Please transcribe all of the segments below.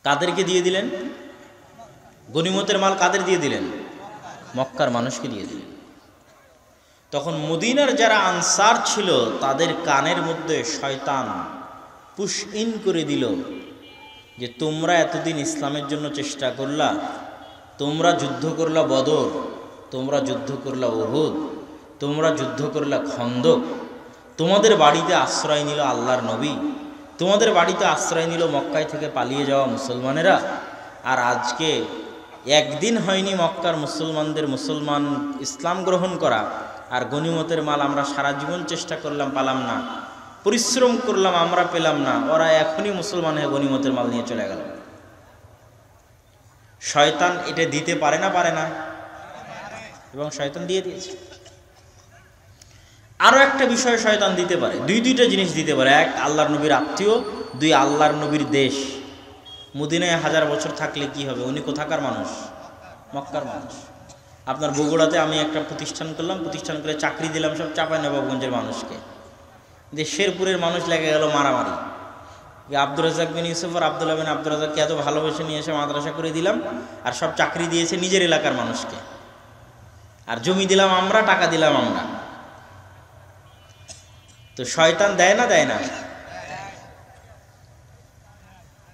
কাদেরকে দিয়ে দিলেন? গনিমতের মাল কাদের দিয়ে দিলেন? মক্কার মানুষকে দিয়ে দিলেন। তখন মদিনার যারা আনসার ছিল তাদের কানের মধ্যে শয়তান পুশ ইন করে দিল যে তোমরা এতদিন ইসলামের জন্য চেষ্টা করলা, তোমরা যুদ্ধ করলা বদর, তোমরা যুদ্ধ করলা উহুদ, তোমরা যুদ্ধ করলা খন্দক, তোমাদের বাড়িতে আশ্রয় নিল আল্লাহর নবী, তোমাদের বাড়িতে আশ্রয় নিল মক্কায় থেকে পালিয়ে যাওয়া মুসলমানেরা, আর আজকে একদিন হয়নি মক্কার মুসলমান ইসলাম গ্রহণ করা, আর গনিমতের মাল আমরা সারা জীবন চেষ্টা করলাম পালাম না, পরিশ্রম করলাম আমরা পেলাম না, ওরা এখনই মুসলমান হয়ে গনিমতের মাল নিয়ে চলে গেল। শয়তান এটা দিতে পারে না? পারে না? এবং শয়তান দিয়ে দিয়েছে। আরো একটা বিষয় শয়তান দিতে পারে, দুইটা জিনিস দিতে পারে। এক, আল্লাহর নবীর আত্মীয়, দুই, আল্লাহর নবীর দেশ। মদিনায় 1000 বছর থাকলে কি হবে? উনি কোথাকার মানুষ? মক্কার মানুষ। আপনার বগুড়াতে আমি একটা প্রতিষ্ঠান করলাম, প্রতিষ্ঠান করে চাকরি দিলাম সব চাঁপাইনবাবগঞ্জের মানুষকে, শেরপুরের মানুষ লেগে গেল মারামারি। আব্দুর রাজ্জাক বিন ইউসুফ আর আব্দুল্লাহ বিন আব্দুর রাজ্জাককে এত ভালোবেসে নিয়ে এসে মাদ্রাসা করে দিলাম, আর সব চাকরি দিয়েছে নিজের এলাকার মানুষকে, আর জমি দিলাম আমরা, টাকা দিলাম আমরা। তো শয়তান দেয় না? দেয় না?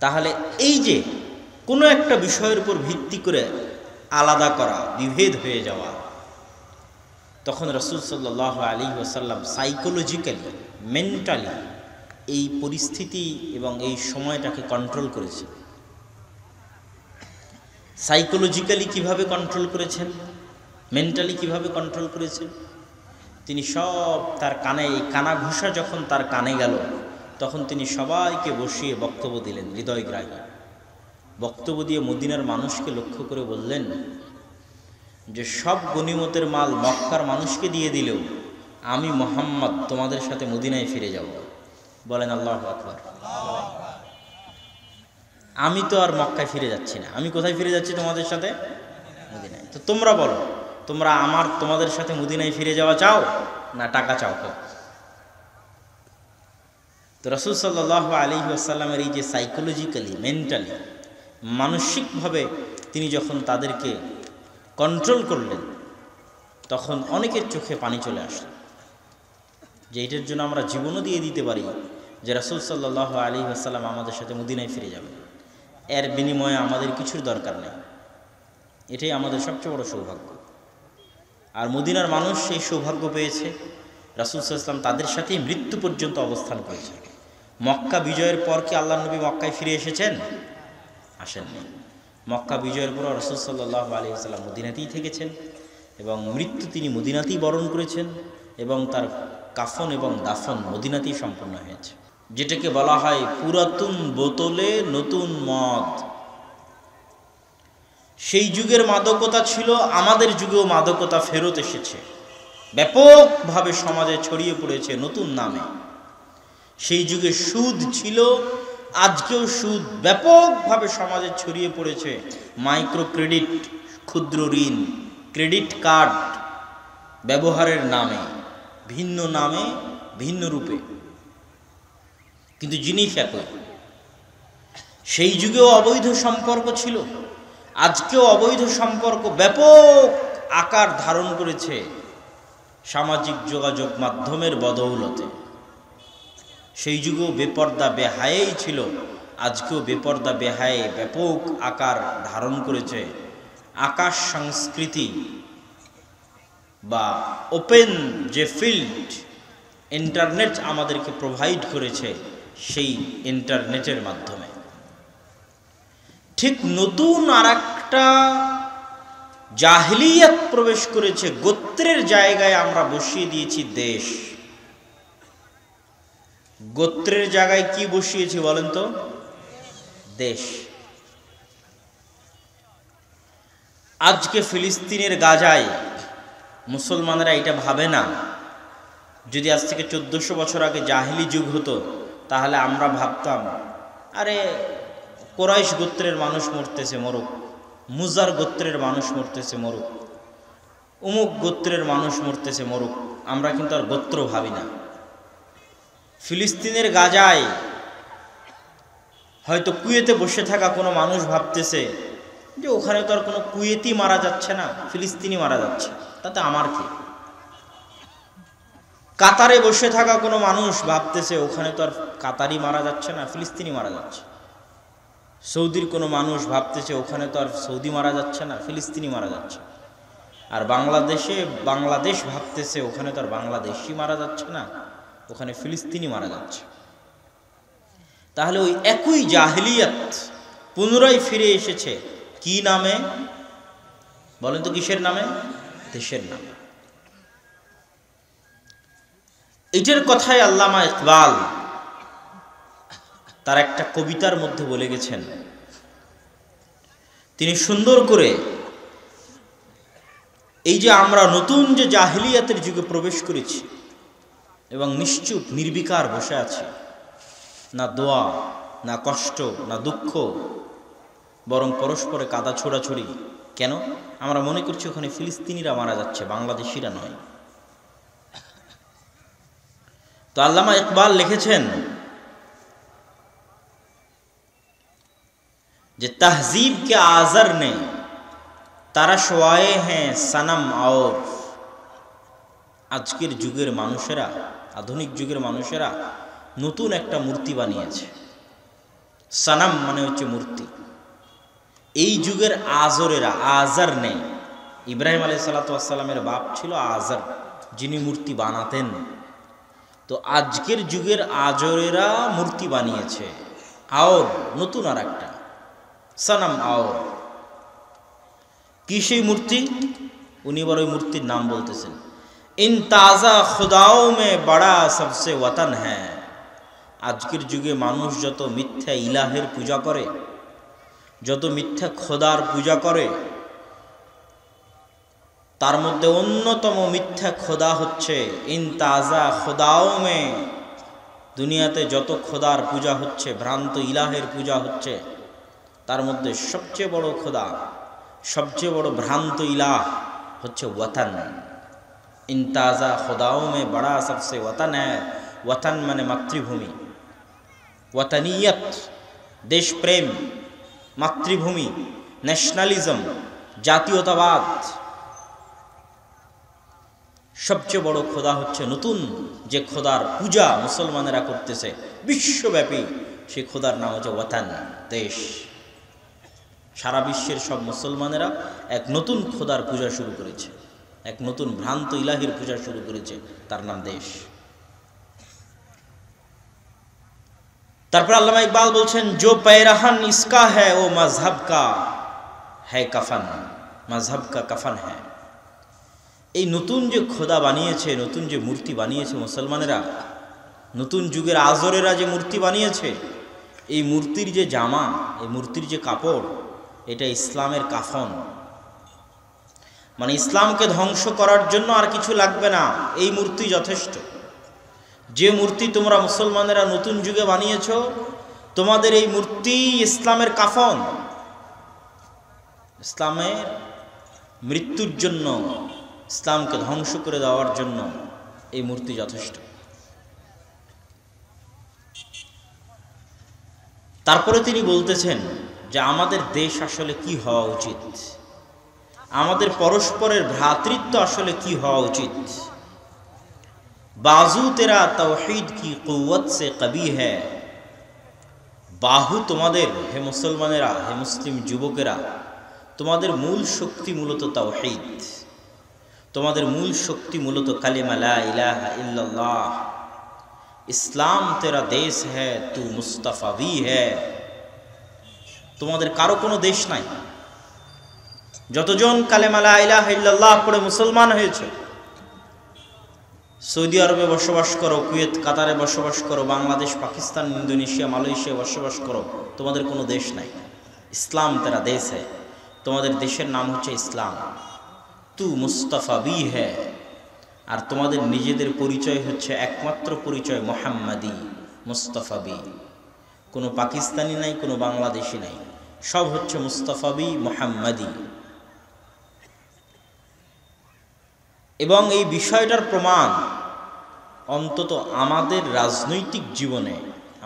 তাহলে এই যে কোনো একটা বিষয়ের উপর ভিত্তি করে আলাদা করা, বিভেদ হয়ে যাওয়া, তখন রাসূল সাল্লাল্লাহু আলাইহি ওয়াসাল্লাম সাইকোলজিক্যালি, মেন্টালি এই পরিস্থিতি এবং এই সময়টাকে কন্ট্রোল করেছে। সাইকোলজিক্যালি কিভাবে কন্ট্রোল করেছেন, মেন্টালি কিভাবে কন্ট্রোল করেছেন? তিনি সব তার কানে, এই কানা ঘুষা যখন তার কানে গেল, তখন তিনি সবাইকে বসিয়ে বক্তব্য দিলেন, হৃদয়গ্রাহী বক্তব্য দিয়ে মদিনার মানুষকে লক্ষ্য করে বললেন যে সব গনিমতের মাল মক্কার মানুষকে দিয়ে দিলেও আমি মুহাম্মদ তোমাদের সাথে মদিনায় ফিরে যাব। বলেন আল্লাহু আকবার। আমি তো আর মক্কায় ফিরে যাচ্ছি না, আমি কোথায় ফিরে যাচ্ছি? তোমাদের সাথে মদিনায়। তো তোমরা বলো, তোমরা তোমাদের সাথে মদিনায় ফিরে যাওয়া চাও না টাকা চাও? তো রাসূল সাল্লাল্লাহু আলাইহি ওয়াসাল্লামের এই যে সাইকোলজিক্যালি, মেন্টালি, মানসিকভাবে তিনি যখন তাদেরকে কন্ট্রোল করলেন, তখন অনেকের চোখে পানি চলে আসলো যে এটার জন্য আমরা জীবনও দিয়ে দিতে পারি যে রাসূল সাল্লাল্লাহু আলাইহি ওয়াসাল্লাম আমাদের সাথে মদিনায় ফিরে যাবে, এর বিনিময়ে আমাদের কিছুর দরকার নেই। এটাই আমাদের সবচেয়ে বড় সৌভাগ্য। আর মদিনার মানুষ সেই সৌভাগ্য পেয়েছে। রাসূল সাল্লাল্লাহু আলাইহি ওয়াসাল্লাম তাদের সাথেই মৃত্যু পর্যন্ত অবস্থান করেছে। মক্কা বিজয়ের পর কি আল্লাহর নবী মক্কায় ফিরে এসেছেন? আসেননি। মক্কা বিজয়ের পর রাসূল সাল্লাল্লাহু আলাইহি ওয়াসাল্লাম মদিনাতেই থেকেছেন এবং মৃত্যু তিনি মদিনাতেই বরণ করেছেন এবং তার কাফন এবং দাফন মদিনাতেই সম্পন্ন হয়েছে। যেটাকে বলা হয় পুরাতন বোতলে নতুন মদ। সেই যুগের মাদকতা ছিল, আমাদের যুগেও মাদকতা ফেরত এসেছে, ব্যাপকভাবে সমাজে ছড়িয়ে পড়েছে নতুন নামে। সেই যুগে সুদ ছিল, আজকেও সুদ ব্যাপকভাবে সমাজে ছড়িয়ে পড়েছে। মাইক্রো ক্রেডিট, ক্ষুদ্র ঋণ, ক্রেডিট কার্ড ব্যবহারের নামে, ভিন্ন নামে, ভিন্ন রূপে, কিন্তু জিনিস একই। সেই যুগেও অবৈধ সম্পর্ক ছিল, আজকেও অবৈধ সম্পর্ক ব্যাপক আকার ধারণ করেছে সামাজিক যোগাযোগ মাধ্যমের বদৌলতে। সেই যুগেও বেপর্দা বেহায়াই ছিল, আজকেও বেপর্দা বেহায়ে ব্যাপক আকার ধারণ করেছে। আকাশ সংস্কৃতি বা ওপেন যে ফিল্ড ইন্টারনেট আমাদেরকে প্রোভাইড করেছে, সেই ইন্টারনেটের মাধ্যমে ঠিক নতুন আর একটা জাহিলিয়াত প্রবেশ করেছে। গোত্রের জায়গায় আমরা বসিয়ে দিয়েছি দেশ। গোত্রের জায়গায় কি বসিয়েছি বলেন তো? দেশ। আজকে ফিলিস্তিনের গাজায় মুসলমানরা এটা ভাবে না। যদি আজ থেকে 1400 বছর আগে জাহিলি যুগ হতো, তাহলে আমরা ভাবতাম আরে কোরাইশ গোত্রের মানুষ মরতেছে মরুক, মুজার গোত্রের মানুষ মরতেছে মরুক, অমুক গোত্রের মানুষ মরতেছে মরুক। আমরা কিন্তু আর গোত্র ভাবি না। ফিলিস্তিনের গাজায় হয়তো কুয়েতে বসে থাকা কোনো মানুষ ভাবতেছে যে ওখানে তো আর কোনো কুয়েতি মারা যাচ্ছে না, ফিলিস্তিনি মারা যাচ্ছে, তাতে আমার কি? কাতারে বসে থাকা কোনো মানুষ ভাবতেছে ওখানে তো আর কাতারি মারা যাচ্ছে না, ফিলিস্তিনি মারা যাচ্ছে। সৌদির কোনো মানুষ ভাবতেছে ওখানে তো আর সৌদি মারা যাচ্ছে না, ফিলিস্তিনি মারা যাচ্ছে। আর বাংলাদেশ ভাবতেছে ওখানে তো আর বাংলাদেশি মারা যাচ্ছে না, ওখানে ফিলিস্তিনি মারা যাচ্ছে। তাহলে ওই একই জাহেলিয়াত পুনরায় ফিরে এসেছে কি নামে বলেন তো? কিসের নামে? দেশের নামে। এটার কথাই আল্লামা ইকবাল তার একটা কবিতার মধ্যে বলে গেছেন। তিনি সুন্দর করে এই যে আমরা নতুন যে জাহিলিয়াতের যুগে প্রবেশ করেছি এবং নিশ্চুপ নির্বিকার বসে আছি, না দোয়া, না কষ্ট, না দুঃখ, বরং পরস্পরে কাদা ছোড়াছড়ি। কেন? আমরা মনে করছি ওখানে ফিলিস্তিনিরা মারা যাচ্ছে, বাংলাদেশিরা নয়। তো আল্লামা ইকবাল লিখেছেন যে তহজিব কে আজর নে তারা শোয়ায়ে হ্যাঁ সনম और আজকের যুগের মানুষেরা, আধুনিক যুগের মানুষেরা নতুন একটা মূর্তি বানিয়েছে। সনম মানে হচ্ছে মূর্তি। এই যুগের আজরেরা, আজর নেই, ইব্রাহিম আলাইহিস সালাতু ওয়াস সালামের বাপ ছিল আজর, যিনি মূর্তি বানাতেন। তো আজকের যুগের আজরেরা মূর্তি বানিয়েছে, আর নতুন আর একটা সনম। আর কি সেই মূর্তি? উনি বড় ওই মূর্তির নাম বলতেছেন, ইন তাজা খুদাও মে বড়া সবসে ওয়াতন হ্যাঁ। আজকের যুগে মানুষ যত মিথ্যা ইলাহের পূজা করে, যত মিথ্যা খোদার পূজা করে, তার মধ্যে অন্যতম মিথ্যা খোদা হচ্ছে ইন তাজা খুদাও মে। দুনিয়াতে যত খোদার পূজা হচ্ছে, ভ্রান্ত ইলাহের পূজা হচ্ছে, তার মধ্যে সবচেয়ে বড় খোদা, সবচেয়ে বড় ভ্রান্ত ইলাহ হচ্ছে ওয়াতন। ইন তাজা খুদাও মে বড়া সবসে ওয়াতন হ্যায়। ওয়াতন মানে মাতৃভূমি, ওয়াতনিয়ত দেশপ্রেম, মাতৃভূমি, ন্যাশনালিজম, জাতীয়তাবাদ। সবচেয়ে বড় খোদা হচ্ছে নতুন যে খোদার পূজা মুসলমানেরা করতেছে বিশ্বব্যাপী, সেই খোদার নাম হচ্ছে ওয়াতন, দেশ। সারা বিশ্বের সব মুসলমানেরা এক নতুন খোদার পূজা শুরু করেছে, এক নতুন ভ্রান্ত ইলাহির পূজা শুরু করেছে, তার নাম দেশ। তারপর আল্লামা ইকবাল বলছেন, জো पैरहन इसका है वो मजहब का है कफन, मजहब का कफन है। এই নতুন যে খোদা বানিয়েছে, নতুন যে মূর্তি বানিয়েছে মুসলমানেরা, নতুন যুগের আজরেরা যে মূর্তি বানিয়েছে, এই মূর্তির যে জামা, এই মূর্তির যে কাপড়, এটা ইসলামের কাফন। মানে ইসলামকে ধ্বংস করার জন্য আর কিছু লাগবে না, এই মূর্তি যথেষ্ট। যে মূর্তি তোমরা মুসলমানেরা নতুন যুগে বানিয়েছ, তোমাদের এই মূর্তি ইসলামের কাফন। ইসলামের মৃত্যুর জন্য, ইসলামকে ধ্বংস করে দেওয়ার জন্য এই মূর্তি যথেষ্ট। তারপরে তিনি বলতেছেন যে আমাদের দেশ আসলে কি হওয়া উচিত, আমাদের পরস্পরের ভ্রাতৃত্ব আসলে কি হওয়া উচিত। बाजू तेरा तौहीद की कुव्वत से कभी है। বাহু তোমাদের, হে মুসলমানেরা, হে মুসলিম যুবকেরা, তোমাদের মূল শক্তি মূলত তাওহীদ, তোমাদের মূল শক্তি মূলত কালিমা লা ইলাহা ইল্লাল্লাহ। ইসলাম তেরা দেশ হ্যায়, তু মুস্তাফাবি হ্যায়। তোমাদের কারো কোনো দেশ নাই। যতজন কালিমা লা ইলাহা ইল্লাল্লাহ পড়ে মুসলমান হয়েছে, সৌদি আরবে বসবাস করো, কুয়েত, কাতারে বসবাস করো, বাংলাদেশ, পাকিস্তান, ইন্দোনেশিয়া, মালয়েশিয়া বসবাস করো, তোমাদের কোনো দেশ নাই। ইসলাম তেরা দেশ হ্যায়, তোমাদের দেশের নাম হচ্ছে ইসলাম। তু মুস্তাফাবি হ্যায়, আর তোমাদের নিজেদের পরিচয় হচ্ছে একমাত্র পরিচয় মুহাম্মাদি, মুস্তাফাবি। কোনো পাকিস্তানি নাই, কোনো বাংলাদেশি নাই, সব হচ্ছে মুস্তাফাবি, মুহাম্মাদি। এবং এই বিষয়টার প্রমাণ অন্তত আমাদের রাজনৈতিক জীবনে,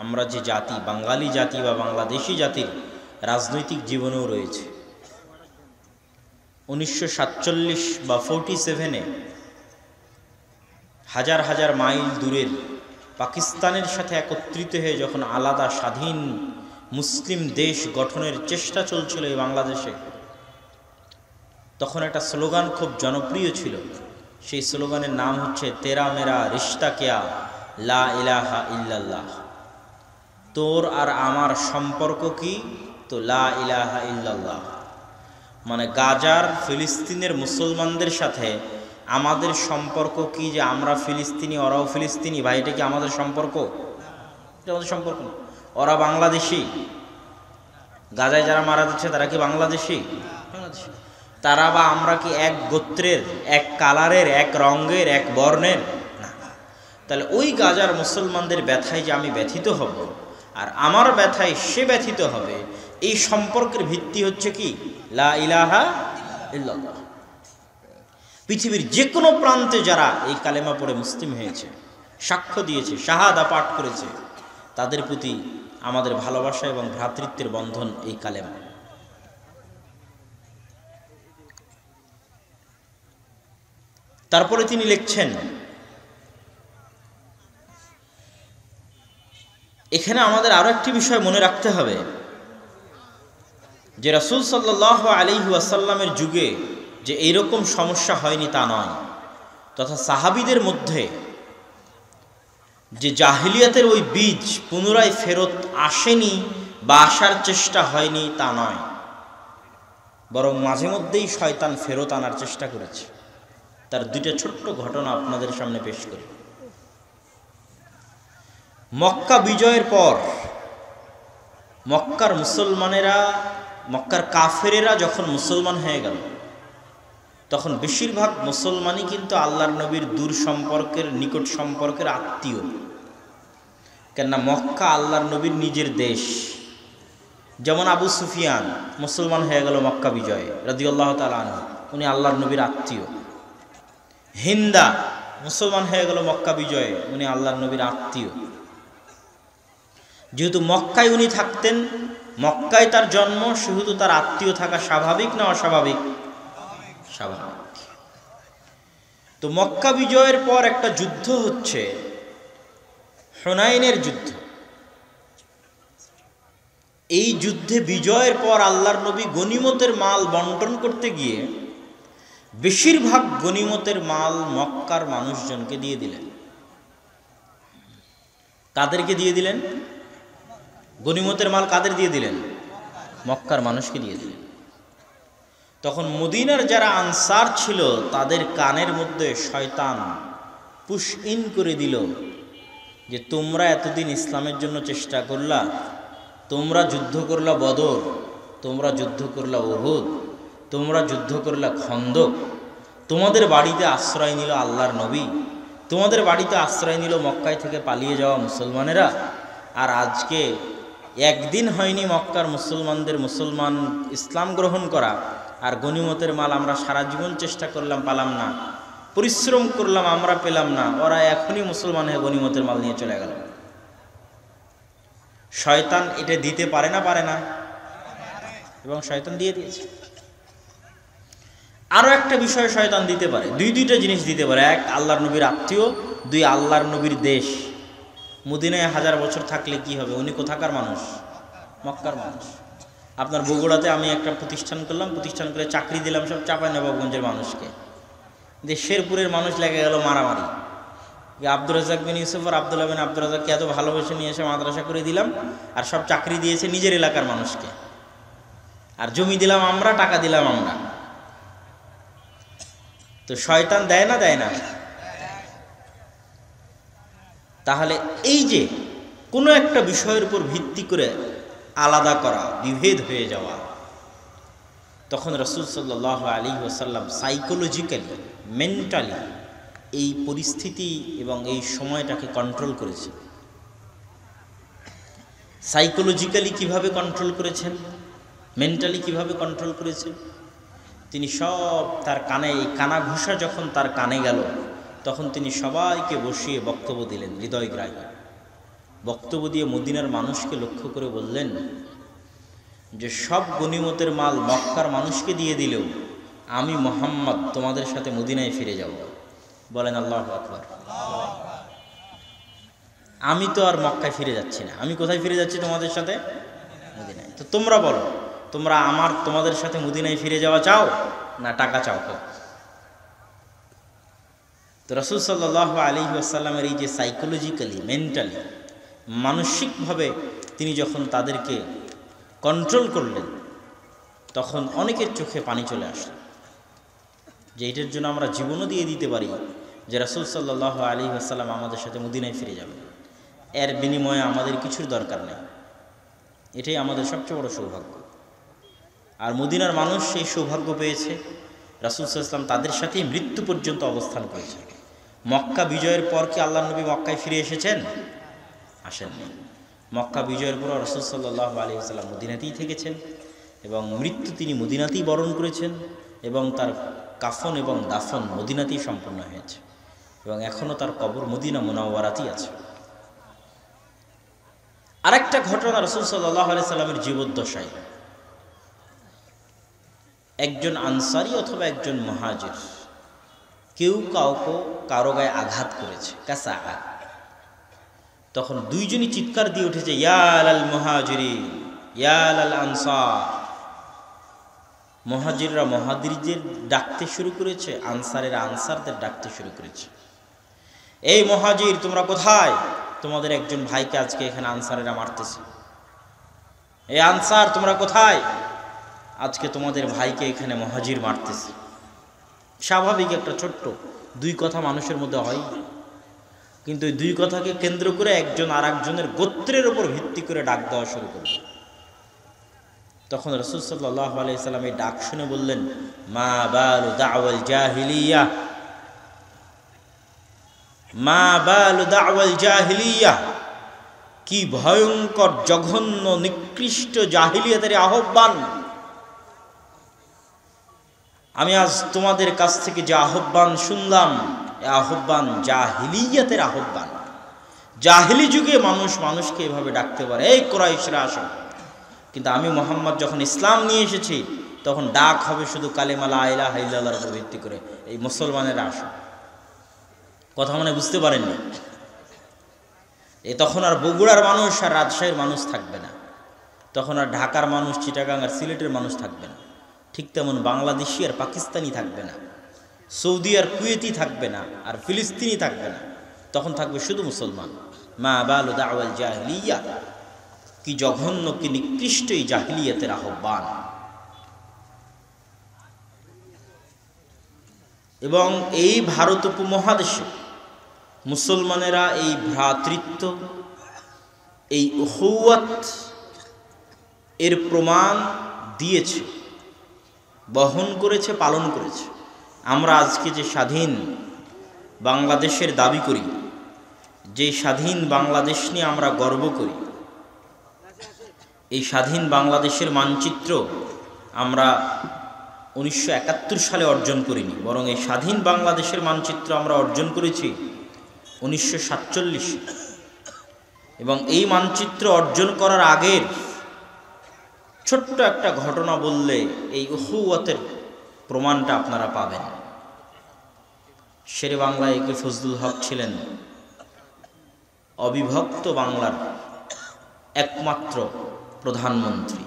আমরা যে জাতি, বাঙালি জাতি বা বাংলাদেশি জাতির রাজনৈতিক জীবনেও রয়েছে। 1947 বা 47-এ হাজার হাজার মাইল দূরের পাকিস্তানের সাথে একত্রিত হয়ে যখন আলাদা স্বাধীন মুসলিম দেশ গঠনের চেষ্টা চলছিল এই বাংলাদেশে, তখন একটা স্লোগান খুব জনপ্রিয় ছিল। সেই স্লোগানের নাম হচ্ছে তেরা মেরা রিশতা কিয়া লা ইলাহা ইল্লাল্লাহ। তোর আর আমার সম্পর্ক কি? তো লা ইলাহা ইল্লাল্লাহ। মানে গাজার ফিলিস্তিনের মুসলমানদের সাথে আমাদের সম্পর্ক কি? যে আমরা ফিলিস্তিনি, ওরাও ফিলিস্তিনি, ভাই এটা কি আমাদের সম্পর্ক? এটা আমাদের সম্পর্ক না। ওরা বাংলাদেশি, গাজায় যারা মারা যাচ্ছে তারা কি বাংলাদেশি? বাংলাদেশি। তারা বা আমরা কি এক গোত্রের, এক কালারের, এক রঙের, এক বর্ণের? না। তাহলে ওই গাজার মুসলমানদের ব্যথায় যে আমি ব্যথিত হব আর আমার ব্যথায় সে ব্যথিত হবে, এই সম্পর্কের ভিত্তি হচ্ছে কি? লা ইলাহা ইল্লাল্লাহ। পৃথিবীর যে কোনো প্রান্তে যারা এই কালেমা পড়ে মুসলিম হয়েছে, সাক্ষ্য দিয়েছে, শাহাদা পাঠ করেছে, তাদের প্রতি আমাদের ভালোবাসা এবং ভ্রাতৃত্বের বন্ধন এই কালেমা। তারপরে তিনি লিখছেন, এখানে আমাদের আরো একটি বিষয় মনে রাখতে হবে যে রাসূল সাল্লাল্লাহু আলাইহি ওয়াসাল্লামের যুগে যে এইরকম সমস্যা হয়নি তা নয়, তথা সাহাবীদের মধ্যে যে জাহিলিয়াতের ওই বীজ পুনরায় ফেরত আসেনি বা আসার চেষ্টা হয়নি তা নয়, বরং মাঝে মধ্যেই শয়তান ফেরত আনার চেষ্টা করেছে। তার দুইটা ছোট্ট ঘটনা আপনাদের সামনে পেশ করি। মক্কা বিজয়ের পর মক্কার মুসলমানেরা, মক্কার কাফেরেরা যখন মুসলমান হয়ে গেল, তখন বেশিরভাগ মুসলমানই কিন্তু আল্লাহর নবীর দূর সম্পর্কের, নিকট সম্পর্কের আত্মীয়। কেননা মক্কা আল্লাহর নবীর নিজের দেশ। যেমন আবু সুফিয়ান মুসলমান হয়ে গেল মক্কা বিজয়ে রাদিয়াল্লাহু তাআলা আনহু, উনি আল্লাহর নবীর আত্মীয়। হিন্দা মুসলমান হয়ে গেল মক্কা বিজয়ে, উনি আল্লাহর নবীর আত্মীয়। যেহেতু মক্কায় উনি থাকতেন, মক্কায় তার জন্ম, সেহেতু তার আত্মীয় থাকা স্বাভাবিক না অস্বাভাবিক? স্বাভাবিক। তো মক্কা বিজয়ের পর একটা যুদ্ধ হচ্ছে, হুনাইনের যুদ্ধ। এই যুদ্ধে বিজয়ের পর আল্লাহর নবী গনিমতের মাল বন্টন করতে গিয়ে বেশিরভাগ গনিমতের মাল মক্কার মানুষজনকে দিয়ে দিলেন। কাদেরকে দিয়ে দিলেন? গনিমতের মাল কাদের দিয়ে দিলেন? মক্কার মানুষকে দিয়ে দিলেন। তখন মদিনার যারা আনসার ছিল তাদের কানের মধ্যে শয়তান পুশ ইন করে দিল যে তোমরা এতদিন ইসলামের জন্য চেষ্টা করলা, তোমরা যুদ্ধ করলা বদর, তোমরা যুদ্ধ করলা উহুদ, তোমরা যুদ্ধ করলা খন্দক, তোমাদের বাড়িতে আশ্রয় নিল আল্লাহর নবী, তোমাদের বাড়িতে আশ্রয় নিল মক্কায় থেকে পালিয়ে যাওয়া মুসলমানেরা, আর আজকে একদিন হয়নি মক্কার মুসলমান ইসলাম গ্রহণ করা, আর গনিমতের মাল আমরা সারা জীবন চেষ্টা করলাম, পালাম না, পরিশ্রম করলাম, আমরা পেলাম না, ওরা এখনই মুসলমান হয়ে গনিমতের মাল নিয়ে চলে গেল। শয়তান এটা দিতে পারে না? পারে না? এবং শয়তান দিয়ে দিয়েছে। আরো একটা বিষয় শয়তান দিতে পারে, দুইটা জিনিস দিতে পারে। এক, আল্লাহর নবীর আত্মীয়, দুই, আল্লাহর নবীর দেশ। মদিনায় 1000 বছর থাকলে কি হবে? উনি কোথাকার মানুষ? মক্কার মানুষ। আপনার বগুড়াতে আমি একটা প্রতিষ্ঠান করলাম, প্রতিষ্ঠান করে চাকরি দিলাম সব চাঁপাইনবাবগঞ্জের মানুষকে, শেরপুরের মানুষ লেগে গেল মারামারি। আব্দুর রাজ্জাক বিন ইউসুফ আর আব্দুল্লাহ বিন আব্দুর রাজ্জাককে এত ভালোবেসে নিয়ে এসে মাদ্রাসা করে দিলাম, আর সব চাকরি দিয়েছে নিজের এলাকার মানুষকে, আর জমি দিলাম আমরা, টাকা দিলাম আমরা। তো শয়তান দেয় না? দেয় না? তাহলে এই যে কোনো একটা বিষয়ের উপর ভিত্তি করে আলাদা করা, বিভেদ হয়ে যাওয়া, তখন রাসূল সাল্লাল্লাহু আলাইহি ওয়াসাল্লাম সাইকোলজিক্যালি, মেন্টালি এই পরিস্থিতি এবং এই সময়টাকে কন্ট্রোল করেছে। সাইকোলজিক্যালি কিভাবে কন্ট্রোল করেছেন, মেন্টালি কিভাবে কন্ট্রোল করেছেন? তিনি সব তার কানে, এই কানা ঘুষা যখন তার কানে গেল, তখন তিনি সবাইকে বসিয়ে বক্তব্য দিলেন হৃদয়গ্রাহী। বক্তব্য দিয়ে মদিনার মানুষকে লক্ষ্য করে বললেন যে সব গনিমতের মাল মক্কার মানুষকে দিয়ে দিলেও আমি মুহাম্মদ তোমাদের সাথে মদিনায় ফিরে যাব। বলেন আল্লাহু আকবার। আমি তো আর মক্কায় ফিরে যাচ্ছি না, আমি কোথায় ফিরে যাচ্ছি? তোমাদের সাথে মদিনায়। তো তোমরা বলো, তোমরা তোমাদের সাথে মদিনায় ফিরে যাওয়া চাও না টাকা চাও? তো রাসূল সাল্লাল্লাহু আলাইহি ওয়াসাল্লামের এই যে সাইকোলজিক্যালি, মেন্টালি, মানসিকভাবে তিনি যখন তাদেরকে কন্ট্রোল করলেন, তখন অনেকের চোখে পানি চলে আসলো যে এটার জন্য আমরা জীবনও দিয়ে দিতে পারি যে রাসূল সাল্লাল্লাহু আলাইহি ওয়াসাল্লাম আমাদের সাথে মদিনায় ফিরে যাবে, এর বিনিময়ে আমাদের কিছুর দরকার নেই। এটাই আমাদের সবচেয়ে বড় সৌভাগ্য। আর মদিনার মানুষ সেই সৌভাগ্য পেয়েছে। রাসূল সাল্লাল্লাহু আলাইহি ওয়াসাল্লাম তাদের সাথেই মৃত্যু পর্যন্ত অবস্থান করেছে। মক্কা বিজয়ের পর কি আল্লাহর নবী মক্কায় ফিরে এসেছেন? আসেননি। মক্কা বিজয়ের পর রাসূল সাল্লাল্লাহু আলাইহি ওয়াসাল্লাম মদিনাতেই থেকেছেন এবং মৃত্যু তিনি মদিনাতেই বরণ করেছেন এবং তার কাফন এবং দাফন মদিনাতেই সম্পন্ন হয়েছে এবং এখনও তার কবর মদিনা মুনাওয়ারাতেই আছে। আরেকটা ঘটনা রাসূল সাল্লাল্লাহু আলাইহি সাল্লামের জীবদ্দশায় একজন আনসারী অথবা একজন মুহাজির কেউ কারো গায়ে আঘাত করেছে, কাসা, তখন দুইজনই চিৎকার দিয়ে উঠেছে, ইয়া লাল মুহাজিরিন ইয়া লাল আনসার। মুহাজিররা মুহাজিরদের ডাকতে শুরু করেছে, আনসারেরা আনসারদের ডাকতে শুরু করেছে, এই মুহাজির তোমরা কোথায়? তোমাদের একজন ভাইকে আজকে এখানে আনসারেরা মারতেছে। এই আনসার তোমরা কোথায়? আজকে তোমাদের ভাইকে এখানে মুহাজির মারতেছে। স্বাভাবিক একটা ছোট্ট দুই কথা মানুষের মধ্যে হয়, কিন্তু এই দুই কথাকে কেন্দ্র করে একজন আর একজনের গোত্রের উপর ভিত্তি করে ডাক দেওয়া শুরু করল। তখন রাসূল সাল্লাল্লাহু আলাইহি সাল্লাম এই ডাক শুনে বললেন, মা বালু দাওয়াল জাহিলিয়া, মা বালু দাওয়াল জাহিলিয়া, কি ভয়ঙ্কর জঘন্য নিকৃষ্ট জাহিলিয়াতের আহ্বান। আমি আজ তোমাদের কাছ থেকে যে আহ্বান শুনলাম, এই আহ্বান জাহিলিয়াতের আহ্বান। জাহিলি যুগে মানুষ মানুষকে এভাবে ডাকতে পারে, এই কুরাইশরা আসো। কিন্তু আমি মুহাম্মদ যখন ইসলাম নিয়ে এসেছি, তখন ডাক হবে শুধু কালেমা লা ইলাহা ইল্লাল্লাহর উপর ভিত্তি করে, এই মুসলমানেরা আসো। কথা মানে বুঝতে পারেননি? তখন আর বগুড়ার মানুষ আর রাজশাহীর মানুষ থাকবে না, তখন আর ঢাকার মানুষ, চিটাগাং আর সিলেটের মানুষ থাকবে না, ঠিক তেমন বাংলাদেশি আর পাকিস্তানি থাকবে না, সৌদি আর কুয়েতি থাকবে না, আর ফিলিস্তিনি থাকবে না, তখন থাকবে শুধু মুসলমান। মা বালু দাওয়াল জাহিলিয়া, কি জঘন্য কি নিকৃষ্ট এই জাহিলিয়াতের আহ্বান। এবং এই ভারত উপমহাদেশে মুসলমানেরা এই ভ্রাতৃত্ব, এই উখুওয়াত এর প্রমাণ দিয়েছে, বহন করেছে, পালন করেছে। আমরা আজকে যে স্বাধীন বাংলাদেশের দাবি করি, যে স্বাধীন বাংলাদেশ নিয়ে আমরা গর্ব করি, এই স্বাধীন বাংলাদেশের মানচিত্র আমরা 1971 সালে অর্জন করিনি, বরং এই স্বাধীন বাংলাদেশের মানচিত্র আমরা অর্জন করেছি 1947। এবং এই মানচিত্র অর্জন করার আগের ছোট্ট একটা ঘটনা বললে এই উখুওয়াতের প্রমাণটা আপনারা পাবেন। শেরে বাংলায় একে ফজলুল হক ছিলেন অবিভক্ত বাংলার একমাত্র প্রধানমন্ত্রী।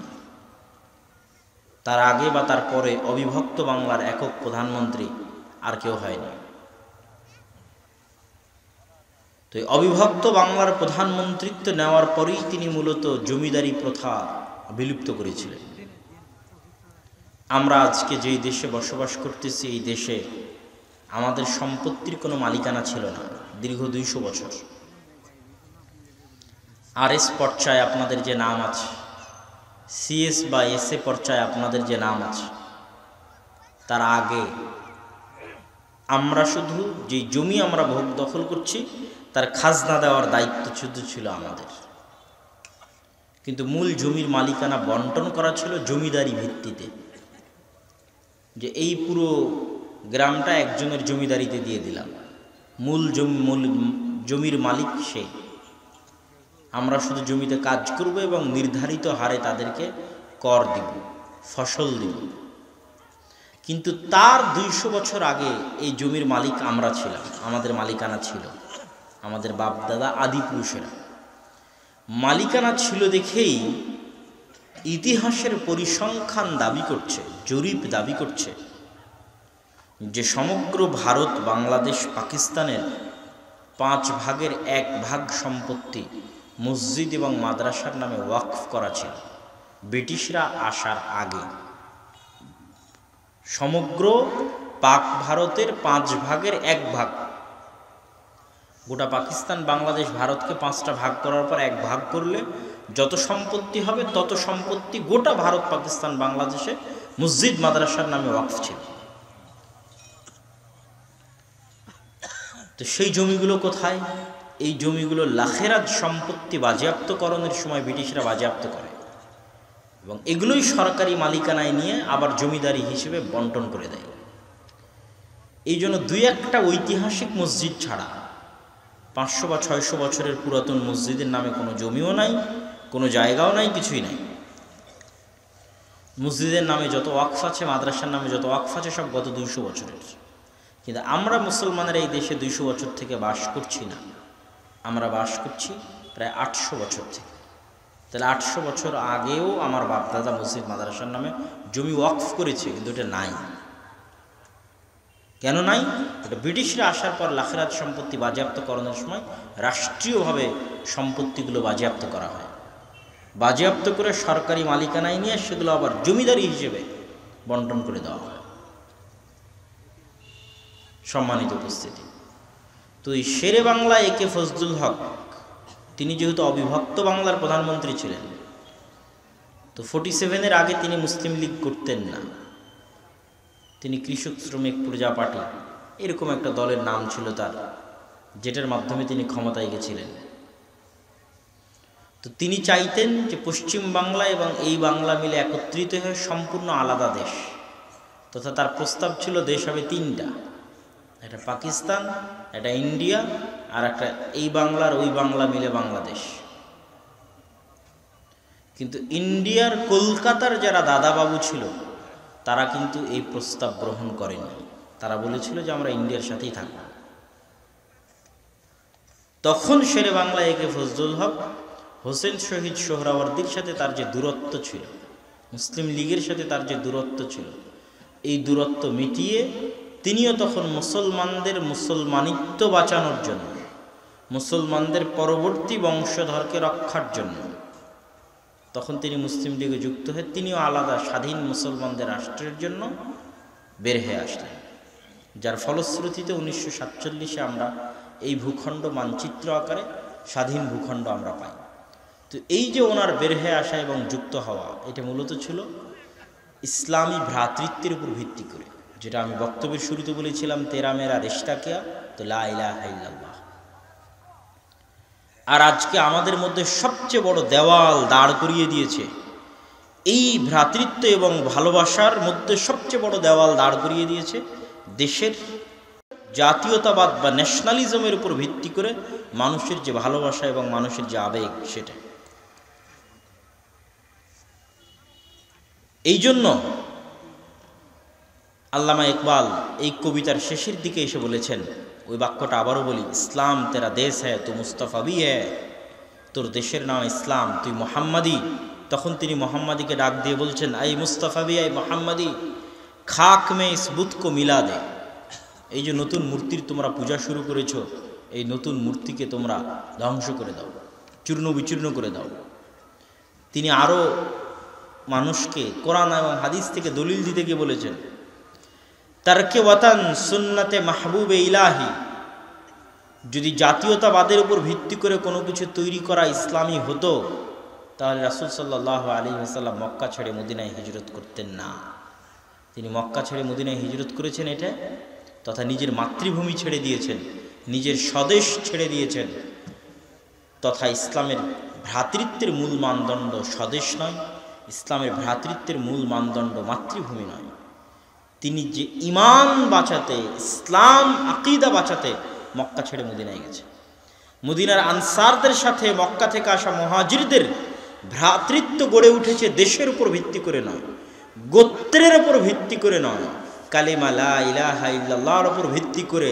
তার আগে বা তার পরে অবিভক্ত বাংলার একক প্রধানমন্ত্রী আর কেউ হয়নি। তো এই অবিভক্ত বাংলার প্রধানমন্ত্রিত্ব নেওয়ার পরেই তিনি মূলত জমিদারি প্রথা বিলুপ্ত করেছিলেন। আমরা আজকে যেই দেশে বসবাস করতেছি, এই দেশে আমাদের সম্পত্তির কোনো মালিকানা ছিল না দীর্ঘ 200 বছর। আরএস পর্যায়ে আপনাদের যে নাম আছে, সিএস বা এসএ পর্যায়ে আপনাদের যে নাম আছে, তার আগে আমরা শুধু যে জমি আমরা ভোগ দখল করছি তার খাজনা দেওয়ার দায়িত্ব শুধু ছিল আমাদের, কিন্তু মূল জমির মালিকানা বন্টন করা ছিল জমিদারি ভিত্তিতে, যে এই পুরো গ্রামটা একজনের জমিদারিতে দিয়ে দিলাম, মূল জমির মালিক সে। আমরা শুধু জমিতে কাজ করব এবং নির্ধারিত হারে তাদেরকে কর দিব, ফসল দিব। কিন্তু তার 200 বছর আগে এই জমির মালিক আমরা ছিলাম, আমাদের মালিকানা ছিল, আমাদের বাপদাদা আদি পুরুষেরা মালিকানা ছিল দেখেই ইতিহাসের পরিসংখ্যান দাবি করছে, জরিপ দাবি করছে যে সমগ্র ভারত, বাংলাদেশ, পাকিস্তানের 5 ভাগের 1 ভাগ সম্পত্তি মসজিদ এবং মাদ্রাসার নামে ওয়াকফ করা ছিল ব্রিটিশরা আসার আগে। সমগ্র পাক ভারতের 5 ভাগের 1 ভাগ, গোটা পাকিস্তান, বাংলাদেশ, ভারতকে 5টা ভাগ করার পর 1 ভাগ করলে যত সম্পত্তি হবে তত সম্পত্তি গোটা ভারত, পাকিস্তান, বাংলাদেশে মসজিদ মাদ্রাসার নামে ওয়াকফ ছিল। তো সেই জমিগুলো কোথায়? এই জমিগুলো লাখেরাত সম্পত্তি বাজেয়াপ্তকরণের সময় ব্রিটিশরা বাজেয়াপ্ত করে এবং এগুলোই সরকারি মালিকানায় নিয়ে আবার জমিদারি হিসেবে বন্টন করে দেয়। এই জন্য 2-1টা ঐতিহাসিক মসজিদ ছাড়া 500 বা 600 বছরের পুরাতন মসজিদের নামে কোনো জমিও নাই, কোনো জায়গাও নাই, কিছুই নাই। মসজিদের নামে যত ওয়াকফ আছে, মাদ্রাসার নামে যত ওয়াকফ আছে, সব গত 200 বছরের। কিন্তু আমরা মুসলমানেরা এই দেশে 200 বছর থেকে বাস করছি না, আমরা বাস করছি প্রায় 800 বছর থেকে। তাহলে 800 বছর আগেও আমার বাপদাদা মসজিদ মাদ্রাসার নামে জমি ওয়াকফ করেছে, কিন্তু এটা নাই। কেন নাই? এটা ব্রিটিশরা আসার পর লাখেরাত সম্পত্তি বাজেয়াপ্তকরণের সময় রাষ্ট্রীয়ভাবে সম্পত্তিগুলো বাজেয়াপ্ত করা হয়, বাজেয়াপ্ত করে সরকারি মালিকানায় নিয়ে সেগুলো আবার জমিদারি হিসেবে বন্টন করে দেওয়া হয়। সম্মানিত উপস্থিতি, তো এই শেরে বাংলা একে ফজলুল হক, তিনি যেহেতু অবিভক্ত বাংলার প্রধানমন্ত্রী ছিলেন, তো 47-এর আগে তিনি মুসলিম লীগ করতেন না, তিনি কৃষক শ্রমিক প্রজা পার্টি এরকম একটা দলের নাম ছিল তার, যেটার মাধ্যমে তিনি ক্ষমতায় গেছিলেন। তো তিনি চাইতেন যে পশ্চিম বাংলা এবং এই বাংলা মিলে একত্রিত হয়ে সম্পূর্ণ আলাদা দেশ, তথা তার প্রস্তাব ছিল দেশ হবে 3টা, একটা পাকিস্তান, একটা ইন্ডিয়া, আর একটা এই বাংলার ওই বাংলা মিলে বাংলাদেশ। কিন্তু ইন্ডিয়ার কলকাতার যারা দাদাবাবু ছিল তারা কিন্তু এই প্রস্তাব গ্রহণ করেনি, তারা বলেছিল যে আমরা ইন্ডিয়ার সাথেই থাকব। তখন শেরে বাংলা একে ফজলুল হক হোসেন শহীদ সোহরাওয়ার্দীর সাথে তার যে দূরত্ব ছিল, মুসলিম লীগের সাথে তার যে দূরত্ব ছিল, এই দূরত্ব মিটিয়ে তিনিও তখন মুসলমানদের মুসলমানিত্ব বাঁচানোর জন্য, মুসলমানদের পরবর্তী বংশধরকে রক্ষার জন্য তখন তিনি মুসলিম লীগে যুক্ত হয়ে তিনিও আলাদা স্বাধীন মুসলমানদের রাষ্ট্রের জন্য বের হয়ে আসলেন, যার ফলশ্রুতিতে 1947-এ আমরা এই ভূখণ্ড মানচিত্র আকারে স্বাধীন ভূখণ্ড আমরা পাই। তো এই যে ওনার বের হয়ে আসা এবং যুক্ত হওয়া, এটা মূলত ছিল ইসলামী ভ্রাতৃত্বের উপর ভিত্তি করে, যেটা আমি বক্তব্যের শুরুতে বলেছিলাম, তেরা মেরা রিশতা কিয়া তো লা ইলাহা ইল্লাল্লাহ। আর আজকে আমাদের মধ্যে সবচেয়ে বড় দেওয়াল দাঁড় করিয়ে দিয়েছে, এই ভ্রাতৃত্ব এবং ভালোবাসার মধ্যে সবচেয়ে বড় দেওয়াল দাঁড় করিয়ে দিয়েছে দেশের জাতীয়তাবাদ বা ন্যাশনালিজমের উপর ভিত্তি করে মানুষের যে ভালোবাসা এবং মানুষের যে আবেগ, সেটা। এই জন্য আল্লামা ইকবাল এই কবিতার শেষের দিকে এসে বলেছেন, ওই বাক্যটা আবারও বলি, ইসলাম তেরা দেশ হ্যায় তু মুস্তফা ভি হ্যায়, তোর দেশের নাম ইসলাম, তুই মোহাম্মদী। তখন তিনি মোহাম্মদীকে ডাক দিয়ে বলছেন, আই মুস্তফা ভি আই মোহাম্মদী, খাক মে ইস বুত কো মিলা দে। এই যে নতুন মূর্তির তোমরা পূজা শুরু করেছো, এই নতুন মূর্তিকে তোমরা ধ্বংস করে দাও, চূর্ণ বিচূর্ণ করে দাও। তিনি আরও মানুষকে কোরআন এবং হাদিস থেকে দলিল দিতে গিয়ে বলেছেন, তারকে ওয়াতান সুন্নতে মাহবুবে ইলাহি, যদি জাতীয়তাবাদের উপর ভিত্তি করে কোনো কিছু তৈরি করা ইসলামী হতো, তাহলে রাসূল সাল্লাল্লাহু আলাইহি ওয়াসাল্লাম মক্কা ছেড়ে মদিনায় হিজরত করতেন না। তিনি মক্কা ছেড়ে মদিনায় হিজরত করেছেন এটা, তথা নিজের মাতৃভূমি ছেড়ে দিয়েছেন, নিজের স্বদেশ ছেড়ে দিয়েছেন, তথা ইসলামের ভ্রাতৃত্বের মূল মানদণ্ড স্বদেশ নয়, ইসলামের ভ্রাতৃত্বের মূল মানদণ্ড মাতৃভূমি নয়। তিনি যে ঈমান বাঁচাতে, ইসলাম আকীদা বাঁচাতে মক্কা ছেড়ে মদিনায় গেছে। মদিনার আনসারদের সাথে মক্কা থেকে আসা মুহাজিরদের ভ্রাতৃত্ব গড়ে উঠেছে দেশের উপর ভিত্তি করে নয়, গোত্রের উপর ভিত্তি করে নয়, কালিমা লা ইলাহা ইল্লাল্লাহর উপর ভিত্তি করে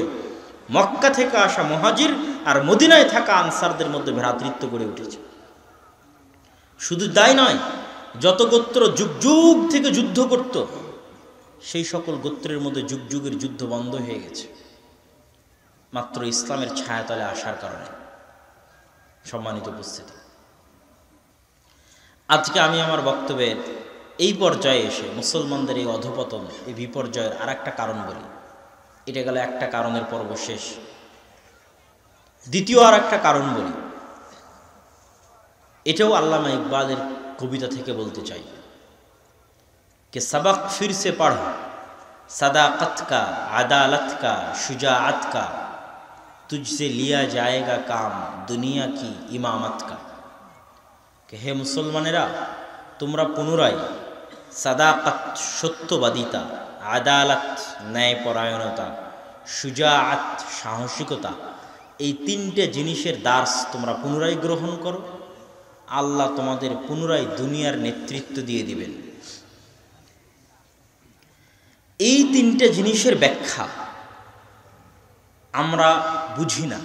মক্কা থেকে আসা মুহাজির আর মদিনায় থাকা আনসারদের মধ্যে ভ্রাতৃত্ব গড়ে উঠেছে। শুধু তাই নয়, যত গোত্র যুগ যুগ থেকে যুদ্ধ করত সেই সকল গোত্রের মধ্যে যুগ যুগের যুদ্ধ বন্ধ হয়ে গেছে মাত্র ইসলামের ছায়াতলে আসার কারণে। সম্মানিত উপস্থিতি, আজকে আমি আমার বক্তব্যের এই পর্যায়ে এসে মুসলমানদের এই অধপতন, এই বিপর্যয়ের আর একটা কারণ বলি। এটা গেল একটা কারণের পর্ব শেষ। দ্বিতীয় আর একটা কারণ বলি, এটাও আল্লামা ইকবালের কবিতা থেকে বলতে চাই कि सबक फिर से पढ़ सदाकत का, अदालत का, शुजाअत का, तुझसे लिया जाएगा काम दुनिया की इमामत का। कि हे मुसलमानेरा, তোমরা পুনরায় সাদাকত সত্যবাদিতা, আদালত ন্যায়পরায়ণতা, শুজাআত সাহসিকতা, এই তিনটে জিনিসের দার্স তোমরা পুনরায় গ্রহণ করো। আল্লাহ তোমাদের পুনরায় দুনিয়ার নেতৃত্ব দিয়ে দিবেন। এই তিনটে জিনিসের ব্যাখ্যা আমরা বুঝি না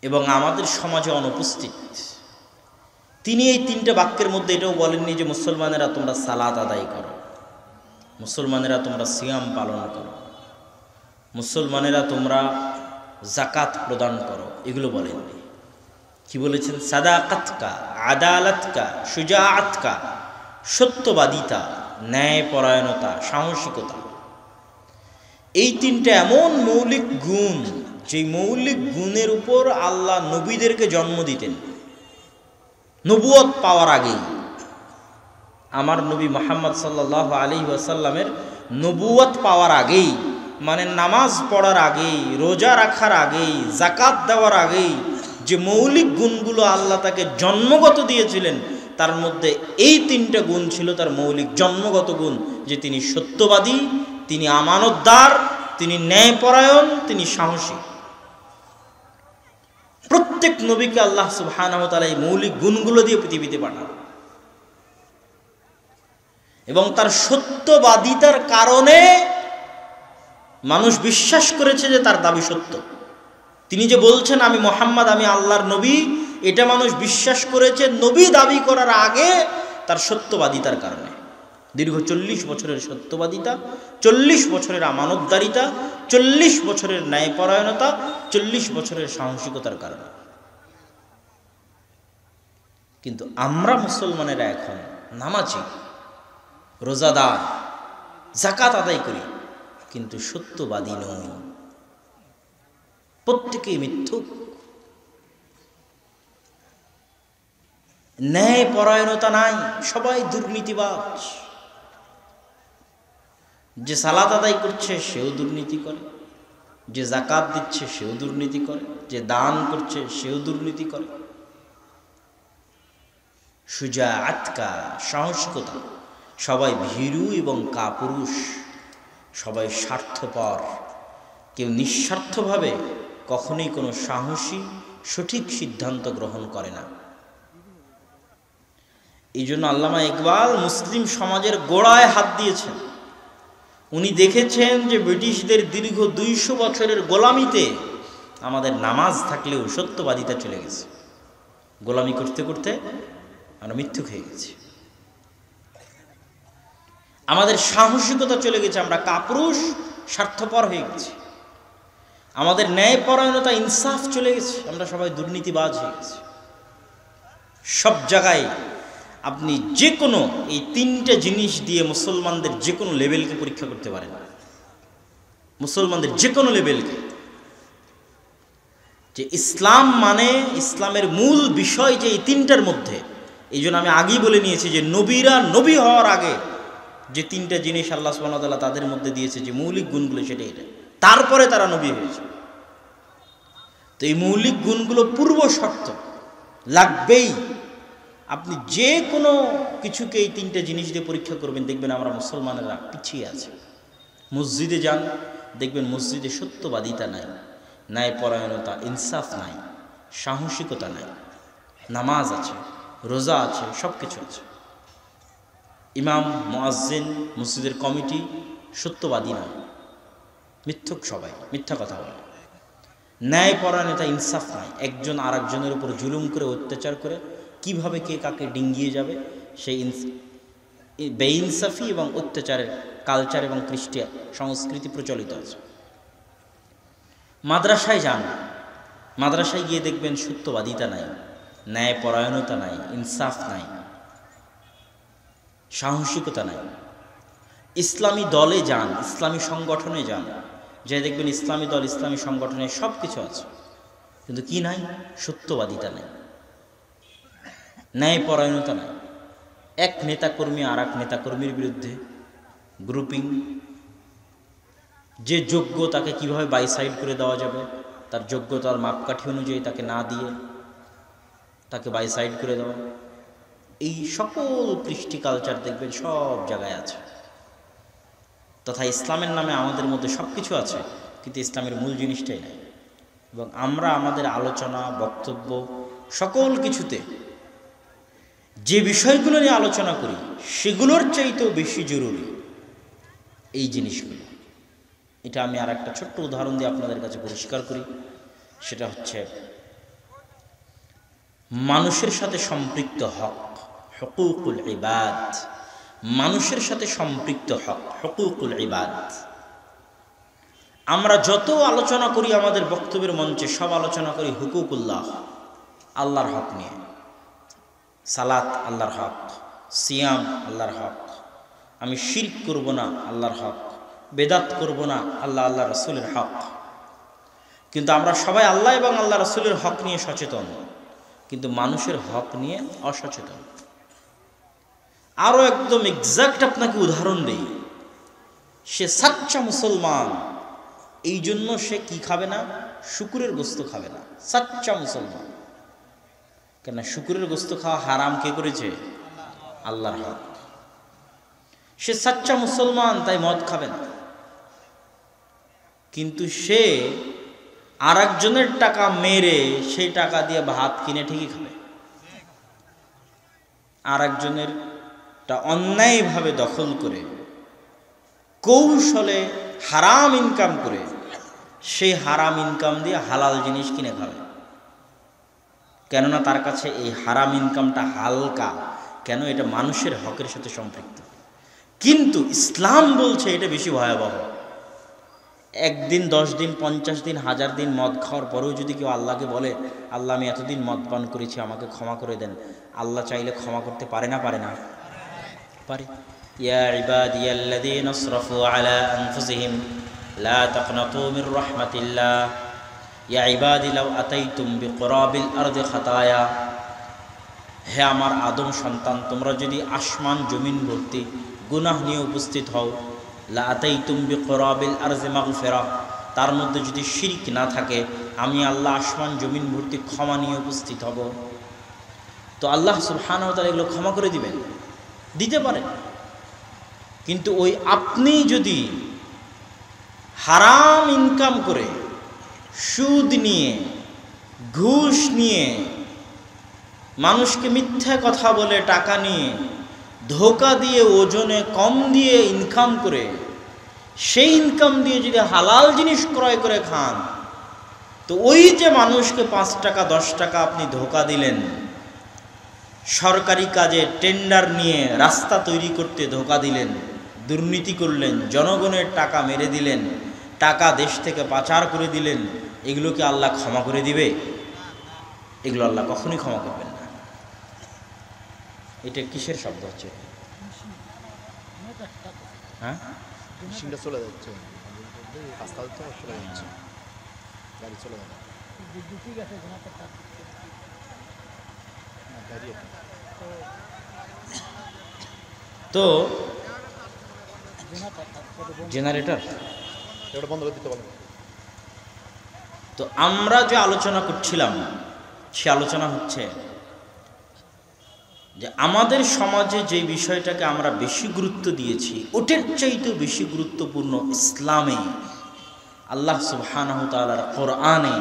এবং আমাদের সমাজে অনুপস্থিত। তিনি এই তিনটে বাক্যের মধ্যে এটাও বলেননি যে মুসলমানেরা তোমরা সালাত আদায় করো, মুসলমানেরা তোমরা সিয়াম পালন করো, মুসলমানেরা তোমরা জাকাত প্রদান করো, এগুলো বলেননি। কি বলেছেন? সাদাকাত কা, আদালত কা, শুজাআত কা, সত্যবাদিতা, ন্যায়পরায়ণতা, সাহসিকতা। এই তিনটা এমন মৌলিক গুণ, যে মৌলিক গুণের উপর আল্লাহ নবীদেরকে জন্ম দিতেন নবুয়ত পাওয়ার আগেই। আমার নবী মুহাম্মদ সাল্লাল্লাহু আলাইহি ওয়াসাল্লামের নবুয়ত পাওয়ার আগেই, মানে নামাজ পড়ার আগেই, রোজা রাখার আগেই, জাকাত দেওয়ার আগেই যে মৌলিক গুণগুলো আল্লাহ তাকে জন্মগত দিয়েছিলেন, তার মধ্যে এই তিনটা গুণ ছিল তার মৌলিক জন্মগত গুণ, যে তিনি সত্যবাদী, তিনি আমানতদার, তিনি ন্যায়পরায়ণ, তিনি সাহসী। প্রত্যেক নবীকে আল্লাহ সুবহানাহু ওয়া তাআলা এই মৌলিক গুণগুলো দিয়ে পৃথিবীতে পাঠান এবং তার সত্যবাদিতার কারণে মানুষ বিশ্বাস করেছে যে তার দাবি সত্য। তিনি যে বলছেন আমি মুহাম্মদ, আমি আল্লাহর নবী, এটা মানুষ বিশ্বাস করেছে নবী দাবি করার আগে তার সত্যবাদিতার কারণে। দীর্ঘ 40 বছরের সত্যবাদিতা, 40 বছরের আমানতদারিতা, 40 বছরের ন্যায়পরায়ণতা, 40 বছরের সাহসিকতার কারণে। কিন্তু আমরা মুসলমানেরা এখন নামাজি, রোজাদার, জাকাত আদায় করি, কিন্তু সত্যবাদী নই। প্রত্যেকেই মিথ্যুক, ন্যায়পরায়ণতা নাই, সবাই দুর্নীতিবাজ। যে সালাত আদায় করছে সেও দুর্নীতি করে, যে জাকাত দিচ্ছে সেও দুর্নীতি করে, যে দান করছে সেও দুর্নীতি করে। শুজাআত কা, সাহসিকতা, সবাই ভীরু এবং কাপুরুষ, সবাই স্বার্থপর, কেউ নিঃস্বার্থভাবে কখনোই কোনো সাহসী সঠিক সিদ্ধান্ত গ্রহণ করে না। এই জন্য আল্লামা ইকবাল মুসলিম সমাজের গোড়ায় হাত দিয়েছেন। উনি দেখেছেন যে ব্রিটিশদের দীর্ঘ 200 বছরের গোলামিতে আমাদের নামাজ থাকলেও সত্যবাদিতা চলে গেছে। গোলামি করতে করতে আমরা মিথ্যুক হয়ে গেছি, আমাদের সাহসিকতা চলে গেছে, আমরা কাপুরুষ স্বার্থপর হয়ে গেছি, আমাদের ন্যায়পরায়ণতা ইনসাফ চলে গেছে, আমরা সবাই দুর্নীতিবাজ হয়ে গেছি। সব জায়গায় আপনি যে কোনো এই তিনটে জিনিস দিয়ে মুসলমানদের যে কোনো লেভেলকে পরীক্ষা করতে পারেন, মুসলমানদের যে কোনো লেভেলকে। যে ইসলাম মানে ইসলামের মূল বিষয় যে এই তিনটার মধ্যে, এই জন্য আমি আগেই বলে নিয়েছি যে নবীরা নবী হওয়ার আগে যে তিনটা জিনিস আল্লাহ সুবহানাহু ওয়া তাআলা তাদের মধ্যে দিয়েছে, যে মৌলিক গুণগুলো, সেটা এটা, তারপরে তারা নবী হয়েছে। তো এই মৌলিক গুণগুলো পূর্ব শর্ত লাগবেই। আপনি যে কোনো কিছুকে এই তিনটে জিনিস দিয়ে পরীক্ষা করবেন, দেখবেন আমরা মুসলমানেরা পিছিয়ে আছে। মসজিদে যান, দেখবেন মসজিদে সত্যবাদিতা নাই। ন্যায়পরায়ণতা, ইনসাফ নাই, সাহসিকতা নাই। নামাজ আছে, রোজা আছে, সব কিছু আছে। ইমাম, মুয়াজ্জিন, মসজিদের কমিটি সত্যবাদী না, মিথ্যুক, সবাই মিথ্যা কথা বলে। ন্যায়পরায়ণতা, ইনসাফ নাই। একজন আর একজনের উপর জুলুম করে, অত্যাচার করে কিভাবে কে কাকে ডিঙ্গিয়ে যাবে, সেই বেইনসাফি এবং অত্যাচারের কালচার এবং কৃষ্টি সংস্কৃতি প্রচলিত আছে। মাদ্রাসায় যান, মাদ্রাসায় গিয়ে দেখবেন সত্যবাদিতা নাই, ন্যায়পরায়ণতা নাই, ইনসাফ নাই, সাহসিকতা নাই। ইসলামী দলে যান, ইসলামী সংগঠনে যান, যে দেখবেন ইসলামী দল, ইসলামী সংগঠনে সব কিছু আছে, কিন্তু কি নাই? সত্যবাদিতা নাই, ন্যায়পরায়ণতা নাই। এক নেতাকর্মী আর এক নেতাকর্মীর বিরুদ্ধে গ্রুপিং, যে যোগ্য তাকে কিভাবে বাইসাইড করে দেওয়া যাবে, তার যোগ্যতার মাপকাঠি অনুযায়ী তাকে না দিয়ে তাকে বাইসাইড করে দেওয়া, এই সকল কৃষ্টি কালচার দেখবেন সব জায়গায় আছে। তথা ইসলামের নামে আমাদের মধ্যে সব কিছু আছে, কিন্তু ইসলামের মূল জিনিসটাই নাই। এবং আমরা আমাদের আলোচনা, বক্তব্য, সকল কিছুতে যে বিষয়গুলো নিয়ে আলোচনা করি সেগুলোর চাইতেও বেশি জরুরি এই জিনিসগুলো। এটা আমি আর একটা ছোট্ট উদাহরণ দিয়ে আপনাদের কাছে পরিষ্কার করি। সেটা হচ্ছে মানুষের সাথে সম্পৃক্ত হক, হুকুকুল ইবাদ। মানুষের সাথে সম্পৃক্ত হক, হুকুকুল ইবাদ। আমরা যত আলোচনা করি আমাদের বক্তব্যের মঞ্চে, সব আলোচনা করি হুকুকুল্লাহ, আল্লাহর হক নিয়ে। সালাত আল্লাহর হক, সিয়াম আল্লাহর হক, আমি শিরক করব না আল্লাহর হক, বেদাত করব না আল্লাহ রসুলের হক। কিন্তু আমরা সবাই আল্লাহ এবং আল্লাহ রসুলের হক নিয়ে সচেতন, কিন্তু মানুষের হক নিয়ে অসচেতন। আরও একদম এক্সাক্ট আপনাকে উদাহরণ দেই। সে সাচ্চা মুসলমান, এই জন্য সে কি খাবে না? শুকুরের গোস্ত খাবে না। সাচ্চা মুসলমান, কেন? শুকুরের গোস্ত খাওয়া হারাম কে করেছে? আল্লাহর হক। সে সাচ্চা মুসলমান, তাই মদ খাবে না। কিন্তু সে আর একজনের টাকা মেরে সেই টাকা দিয়ে ভাত কিনে ঠিকই খাবে। আর একজনের অন্যায়ভাবে দখল করে, কৌশলে হারাম ইনকাম করে, সেই হারাম ইনকাম দিয়ে হালাল জিনিস কিনে খাবে। কেননা তার কাছে এই হারাম ইনকামটা হালকা। কেন? এটা মানুষের হকের সাথে সম্পৃক্ত। কিন্তু ইসলাম বলছে এটা বেশি ভয়াবহ। একদিন, 10 দিন, 50 দিন, 1000 দিন মদ খাওয়ার পরেও যদি কেউ আল্লাহকে বলে, আল্লাহ আমি এতদিন মদ পান করেছি, আমাকে ক্ষমা করে দেন, আল্লাহ চাইলে ক্ষমা করতে পারে না? পারে না? পারে। ইয়া ইবাদিয়াল্লাযীনা আসরাফু আলা আনফুসিহিম লা তাকনাতু মির রাহমাতিল্লাহ ইয়া ইবাদি লাউ আতাইতুম বিকুরাবিল আরদি খাতায়া। হে আমার আদম সন্তান, তোমরা যদি আসমান জমিন ভর্তি গুনাহ নিয়ে উপস্থিত হও, লা আতাইতুম বিকুরাবিল আরদি মাগফিরা, তার মধ্যে যদি শিরক না থাকে, আমি আল্লাহ আসমান জমিন ভর্তি ক্ষমা নিয়ে উপস্থিত হব। তো আল্লাহ সুবহানাহু ওয়া তাআলা এগুলো ক্ষমা করে দিবেন, দিতে পারেন। কিন্তু ওই আপনি যদি হারাম ইনকাম করে, সুদ নিয়ে, ঘুষ নিয়ে, মানুষকে মিথ্যা কথা বলে টাকা নিয়ে, ধোঁকা দিয়ে, ওজনে কম দিয়ে ইনকাম করে, সেই ইনকাম দিয়ে যদি হালাল জিনিস ক্রয় করে খান, তো ওই যে মানুষকে 5 টাকা 10 টাকা আপনি ধোঁকা দিলেন, সরকারি কাজে টেন্ডার নিয়ে রাস্তা তৈরি করতে ধোঁকা দিলেন, দুর্নীতি করলেন, জনগণের টাকা মেরে দিলেন, টাকা দেশ থেকে পাচার করে দিলেন, এগুলোকে আল্লাহ ক্ষমা করে দিবে? এগুলো আল্লাহ কখনোই ক্ষমা করবেন না। এটা কিসের শব্দ হচ্ছে? হ্যাঁ, চলে যাচ্ছে, রাস্তা চলে যাচ্ছে, গাড়ি চলে যাচ্ছে। তো জেনারেটর এটা বন্ধ করে দিতে পারবেন। তো আমরা যে আলোচনা করছিলাম, সে আলোচনা হচ্ছে যে আমাদের সমাজে যে বিষয়টাকে আমরা বেশি গুরুত্ব দিয়েছি, ওটার চাইতেও বেশি গুরুত্বপূর্ণ ইসলামে আল্লাহ সুবহানাহু ওয়া তাআলার কোরআনে,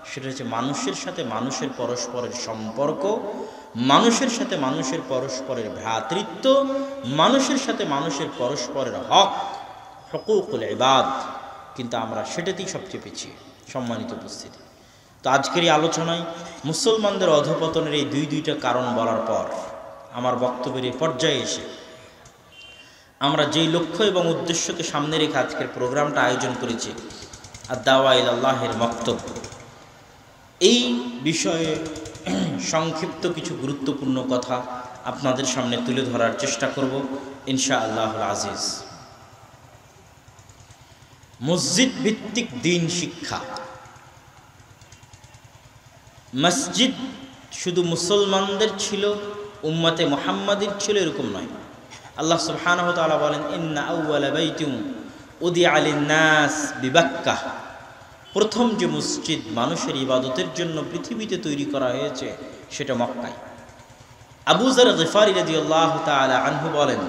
সেটা হচ্ছে মানুষের সাথে মানুষের পরস্পরের সম্পর্ক, মানুষের সাথে মানুষের পরস্পরের ভ্রাতৃত্ব, মানুষের সাথে মানুষের পরস্পরের হক, হুকুকুল ইবাদ। কিন্তু আমরা সেটাতেই সবচেয়ে পিছিয়ে। সম্মানিত উপস্থিতি, তো আজকের এই আলোচনায় মুসলমানদের অধঃপতনের এই দুইটা কারণ বলার পর আমার বক্তব্যের এই পর্যায়ে এসে আমরা যেই লক্ষ্য এবং উদ্দেশ্যকে সামনে রেখে আজকের প্রোগ্রামটা আয়োজন করেছি, আদ-দাওয়া ইলাল্লাহের মক্তব, এই বিষয়ে সংক্ষিপ্ত কিছু গুরুত্বপূর্ণ কথা আপনাদের সামনে তুলে ধরার চেষ্টা করব ইনশাআল্লাহুল আজিজ। মসজিদ ভিত্তিক দ্বীন শিক্ষা। মসজিদ শুধু মুসলমানদের ছিল, উম্মতে মুহাম্মাদির ছিল এরকম নয়। আল্লাহ সুবহানাহু ওয়া তাআলা বলেন, ইন্না আউওয়ালা বাইতিন উদিআ লিন-নাস বিবাক্কাহ, প্রথম যে মসজিদ মানুষের ইবাদতের জন্য পৃথিবীতে তৈরি করা হয়েছে সেটা মক্কায়। আবু যর গিফারী রাদিয়াল্লাহু তাআলা আনহু বলেন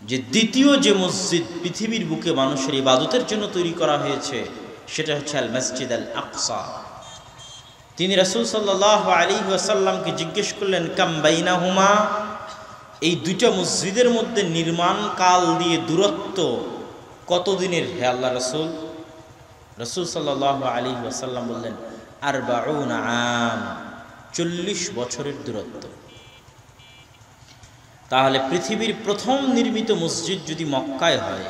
যে দ্বিতীয় যে মসজিদ পৃথিবীর বুকে মানুষের ইবাদতের জন্য তৈরি করা হয়েছে সেটা হচ্ছে আল মসজিদ আল আকসা। তিনি রাসূল সাল্লাল্লাহু আলাইহি ওয়াসাল্লামকে জিজ্ঞেস করলেন, কাম বাইনাহুমা, এই দুইটা মসজিদের মধ্যে নির্মাণ কাল দিয়ে দূরত্ব কতদিনের হে আল্লাহ রাসূল? রাসূল সাল্লাল্লাহু আলাইহি ওয়াসাল্লাম বললেন, 40 আম, 40 বছরের দূরত্ব। তাহলে পৃথিবীর প্রথম নির্মিত মসজিদ যদি মক্কায় হয়,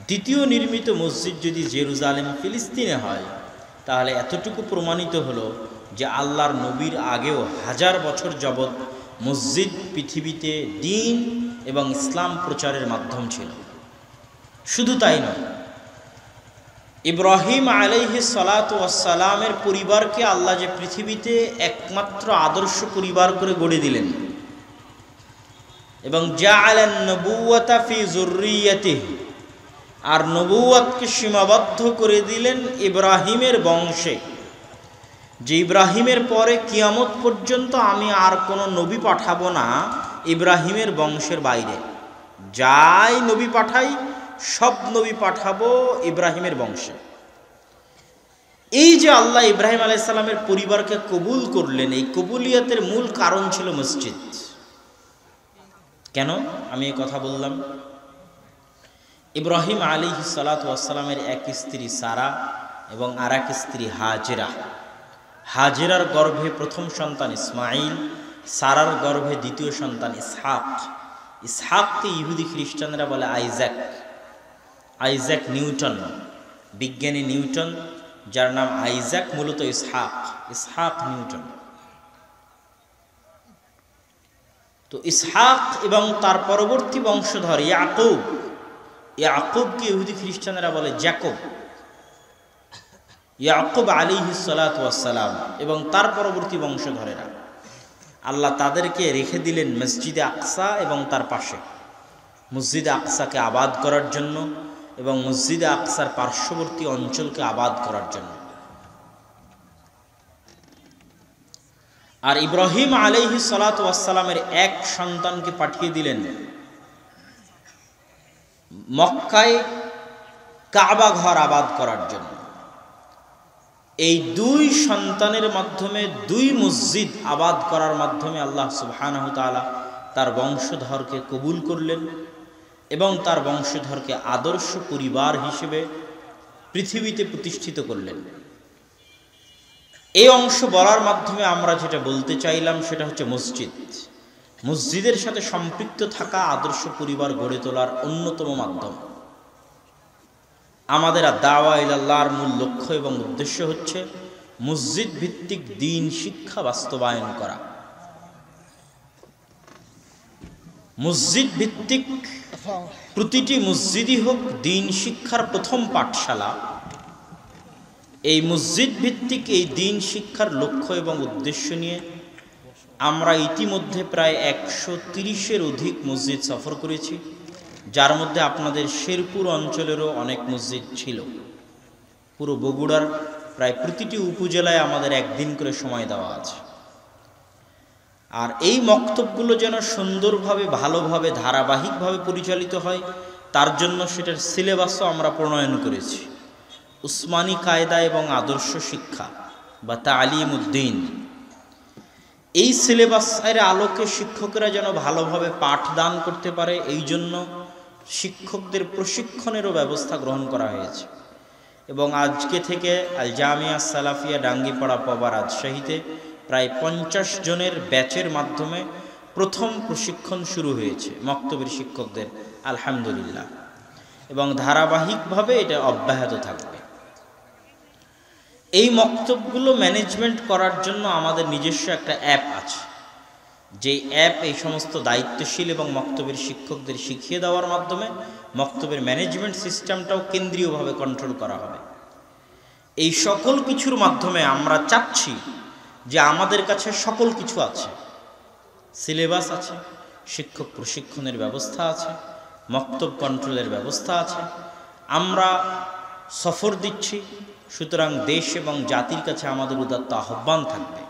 দ্বিতীয় নির্মিত মসজিদ যদি জেরুজালেম ফিলিস্তিনে হয়, তাহলে এতটুকু প্রমাণিত হলো যে আল্লাহর নবীর আগেও 1000 বছর যাবৎ মসজিদ পৃথিবীতে দ্বীন এবং ইসলাম প্রচারের মাধ্যম ছিল। শুধু তাই নয়, ইব্রাহিম আলাইহিস সালাতু ওয়াস সালামের পরিবারকে আল্লাহ যে পৃথিবীতে একমাত্র আদর্শ পরিবার করে গড়ে দিলেন এবং জাআলান নবুওয়াতা ফি যুররিয়াতিহি, আর নবুওয়াতকে সীমাবদ্ধ করে দিলেন ইব্রাহিমের বংশে, যে ইব্রাহিমের পরে কিয়ামত পর্যন্ত আমি আর কোনো নবী পাঠাবো না ইব্রাহিমের বংশের বাইরে। যাই নবী পাঠাই সব নবী পাঠাবো ইব্রাহিমের বংশে। এই যে আল্লাহ ইব্রাহিম আলাইহিস সালামের পরিবারকে কবুল করলেন, এই কবুলিয়তের মূল কারণ ছিল মসজিদ। কেন আমি এই কথা বললাম? ইব্রাহিম আলাইহিস সালাতু ওয়াস সালামের এক স্ত্রী সারা এবং আর এক স্ত্রী হাজেরা। হাজেরার গর্ভে প্রথম সন্তান ইসমাইল, সারার গর্ভে দ্বিতীয় সন্তান ইসহাক। ইসহাককে ইহুদি খ্রিস্টানরা বলে আইজাক। আইজাক নিউটন, বিজ্ঞানী নিউটন, যার নাম আইজাক, মূলত ইসহাক, ইসহাক নিউটন। তো ইসহাক এবং তার পরবর্তী বংশধর ইয়াকুব, ইয়াকুবকে ইহুদি খ্রিস্টানরা বলে জ্যাকব। ইয়াকুব আলাইহিস সালাতু ওয়াস সালাম এবং তার পরবর্তী বংশধরেরা, আল্লাহ তাদেরকে রেখে দিলেন মসজিদে আকসা এবং তার পাশে মসজিদে আকসাকে আবাদ করার জন্য এবং মসজিদে আকসার পার্শ্ববর্তী অঞ্চলকে আবাদ করার জন্য। আর ইব্রাহিম আলাইহিস সালাতু ওয়াস সালামের এক সন্তানকে পাঠিয়ে দিলেন মক্কায় কাবা ঘর আবাদ করার জন্য। এই দুই সন্তানের মাধ্যমে, দুই মসজিদ আবাদ করার মাধ্যমে আল্লাহ সুবহানাহু ওয়া তাআলা তার বংশধরকে কবুল করলেন এবং তার বংশধরকে আদর্শ পরিবার হিসেবে পৃথিবীতে প্রতিষ্ঠিত করলেন। এই অংশ বলার মাধ্যমে আমরা যেটা বলতে চাইলাম সেটা হচ্ছে মসজিদ, মসজিদের সাথে সম্পৃক্ত থাকা আদর্শ পরিবার গড়ে তোলার অন্যতম মাধ্যম। আমাদের দাওয়া ইলাল্লাহর মূল লক্ষ্য এবং উদ্দেশ্য হচ্ছে মসজিদ ভিত্তিক দ্বীন শিক্ষা বাস্তবায়ন করা। মসজিদ ভিত্তিক প্রতিটি মসজিদই হোক দ্বীন শিক্ষার প্রথম পাঠশালা। এই মসজিদ ভিত্তিক এই দ্বীন শিক্ষার লক্ষ্য এবং উদ্দেশ্য নিয়ে আমরা ইতিমধ্যে প্রায় 130-এর অধিক মসজিদ সফর করেছি, যার মধ্যে আপনাদের শেরপুর অঞ্চলেরও অনেক মসজিদ ছিল। পুরো বগুড়ার প্রায় প্রতিটি উপজেলায় আমাদের একদিন করে সময় দেওয়া আছে। আর এই মক্তবগুলো যেন সুন্দরভাবে, ভালোভাবে, ধারাবাহিকভাবে পরিচালিত হয়, তার জন্য সেটার সিলেবাসও আমরা প্রণয়ন করেছি। উসমানী কায়দা এবং আদর্শ শিক্ষা বা তালিম উদ্দিন, এই সিলেবাসের আলোকে শিক্ষকেরা যেন ভালোভাবে পাঠদান করতে পারে, এই জন্য শিক্ষকদের প্রশিক্ষণেরও ব্যবস্থা গ্রহণ করা হয়েছে। এবং আজকে থেকে আল জামিয়া সালাফিয়া ডাঙ্গিপাড়া পবা রাজশাহীতে প্রায় 50 জনের ব্যাচের মাধ্যমে প্রথম প্রশিক্ষণ শুরু হয়েছে মক্তবের শিক্ষকদের, আলহামদুলিল্লাহ। এবং ধারাবাহিকভাবে এটা অব্যাহত থাকবে। এই মক্তবগুলো ম্যানেজমেন্ট করার জন্য আমাদের নিজস্ব একটা অ্যাপ আছে, যে অ্যাপ এই সমস্ত দায়িত্বশীল এবং মক্তবের শিক্ষকদের শিখিয়ে দেওয়ার মাধ্যমে মক্তবের ম্যানেজমেন্ট সিস্টেমটাও কেন্দ্রীয়ভাবে কন্ট্রোল করা হবে। এই সকল কিছুর মাধ্যমে আমরা চাচ্ছি যে আমাদের কাছে সকল কিছু আছে, সিলেবাস আছে, শিক্ষক প্রশিক্ষণের ব্যবস্থা আছে, মক্তব কন্ট্রোলের ব্যবস্থা আছে, আমরা সফর দিচ্ছি। সুতরাং দেশ এবং জাতির কাছে আমাদের উদাত্ত আহ্বান থাকবে,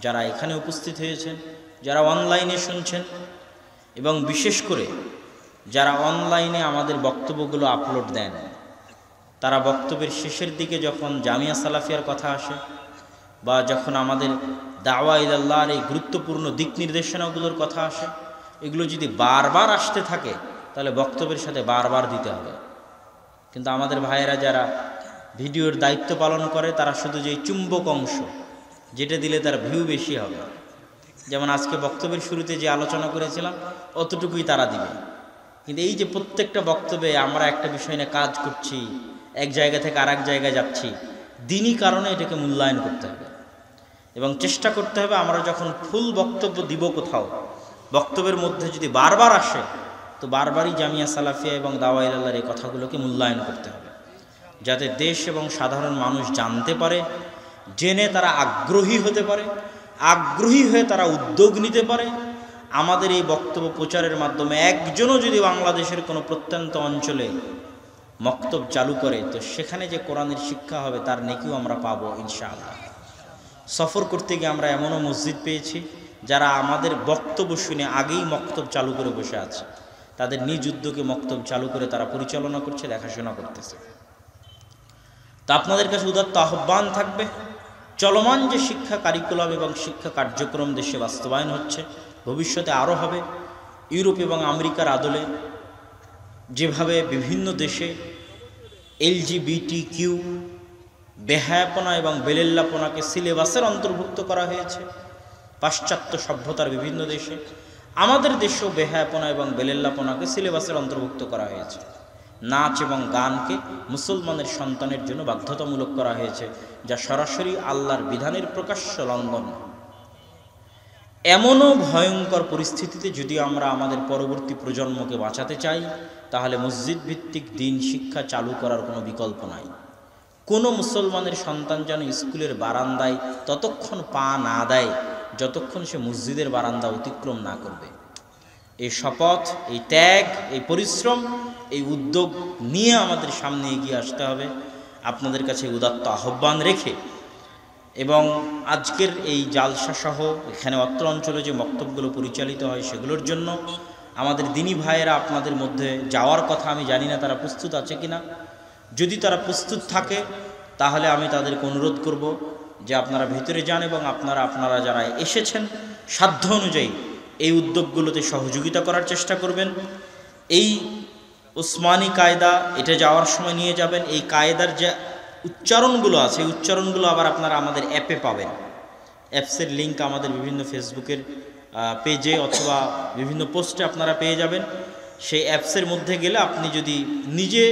যারা এখানে উপস্থিত হয়েছেন, যারা অনলাইনে শুনছেন, এবং বিশেষ করে যারা অনলাইনে আমাদের বক্তব্যগুলো আপলোড দেন, তারা বক্তব্যের শেষের দিকে যখন জামিয়া সালাফিয়ার কথা আসে বা যখন আমাদের দাওয়া ইলাল্লাহর এই গুরুত্বপূর্ণ দিক নির্দেশনাগুলোর কথা আসে, এগুলো যদি বারবার আসতে থাকে তাহলে বক্তব্যের সাথে বারবার দিতে হবে। কিন্তু আমাদের ভাইয়েরা যারা ভিডিওর দায়িত্ব পালন করে, তারা শুধু যে চুম্বক অংশ যেটা দিলে তার ভিউ বেশি হবে, যেমন আজকে বক্তব্যের শুরুতে যে আলোচনা করেছিলাম অতটুকুই তারা দিবে। কিন্তু এই যে প্রত্যেকটা বক্তব্যে আমরা একটা বিষয় নিয়ে কাজ করছি, এক জায়গা থেকে আর এক জায়গায় যাচ্ছি, দিনই কারণে এটাকে মূল্যায়ন করতে হবে এবং চেষ্টা করতে হবে আমরা যখন ফুল বক্তব্য দিব কোথাও, বক্তব্যের মধ্যে যদি বারবার আসে তো বারবারই জামিয়া সালাফিয়া এবং দাওয়া ইলাল্লাহর এই কথাগুলোকে মূল্যায়ন করতে হবে, যাতে দেশ এবং সাধারণ মানুষ জানতে পারে, জেনে তারা আগ্রহী হতে পারে, আগ্রহী হয়ে তারা উদ্যোগ নিতে পারে। আমাদের এই বক্তব্য প্রচারের মাধ্যমে একজনও যদি বাংলাদেশের কোনো প্রত্যন্ত অঞ্চলে মক্তব চালু করে, তো সেখানে যে কোরআনের শিক্ষা হবে তার নেকিও আমরা পাবো ইনশাআল্লাহ। সফর করতে গিয়ে আমরা এমনও মসজিদ পেয়েছি যারা আমাদের বক্তব্য শুনে আগেই মক্তব চালু করে বসে আছে, তাদের নিজ উদ্যোগে মক্তব চালু করে তারা পরিচালনা করছে, দেখাশোনা করতেছে। তা আপনাদের কাছে উদাত্ত আহ্বান থাকবে, চলমান যে শিক্ষা কারিকুলাম এবং শিক্ষা কার্যক্রম দেশে বাস্তবায়ন হচ্ছে, ভবিষ্যতে আরও হবে। ইউরোপ এবং আমেরিকার আদলে যেভাবে বিভিন্ন দেশে LGBTQ বেহায়াপনা এবং বেলেল্লাপনাকে সিলেবাসের অন্তর্ভুক্ত করা হয়েছে পাশ্চাত্য সভ্যতার বিভিন্ন দেশে, আমাদের দেশেও বেহায়াপনা এবং বেলেল্লাপনাকে সিলেবাসের অন্তর্ভুক্ত করা হয়েছে। নাচ এবং গানকে মুসলমানের সন্তানের জন্য বাধ্যতামূলক করা হয়েছে, যা সরাসরি আল্লাহর বিধানের প্রকাশ্য লঙ্ঘন। এমনও ভয়ঙ্কর পরিস্থিতিতে যদি আমরা আমাদের পরবর্তী প্রজন্মকে বাঁচাতে চাই, তাহলে মসজিদ ভিত্তিক দিন শিক্ষা চালু করার কোনো বিকল্প নাই। কোনো মুসলমানের সন্তান যেন স্কুলের বারান্দায় ততক্ষণ পা না দেয় যতক্ষণ সে মসজিদের বারান্দা অতিক্রম না করবে। এই শপথ, এই ত্যাগ, এই পরিশ্রম, এই উদ্যোগ নিয়ে আমাদের সামনে এগিয়ে আসতে হবে। আপনাদের কাছে উদাত্ত আহ্বান রেখে এবং আজকের এই জালসা সহ এখানে অত্র অঞ্চলে যে বক্তব্যগুলো পরিচালিত হয় সেগুলোর জন্য আমাদের দিনী ভাইয়েরা আপনাদের মধ্যে যাওয়ার কথা, আমি জানি না তারা প্রস্তুত আছে কিনা। যদি তারা প্রস্তুত থাকে তাহলে আমি তাদেরকে অনুরোধ করব যে আপনারা ভেতরে যান এবং আপনারা যারা এসেছেন সাধ্য অনুযায়ী এই উদ্যোগগুলোতে সহযোগিতা করার চেষ্টা করবেন। এই উসমানী কায়দা এটা যাওয়ার সময় নিয়ে যাবেন। এই কায়দার যে উচ্চারণগুলো আছে এই উচ্চারণগুলো আবার আপনারা আমাদের অ্যাপে পাবেন। অ্যাপসের লিঙ্ক আমাদের বিভিন্ন ফেসবুকের পেজে অথবা বিভিন্ন পোস্টে আপনারা পেয়ে যাবেন। সেই অ্যাপসের মধ্যে গেলে আপনি যদি নিজে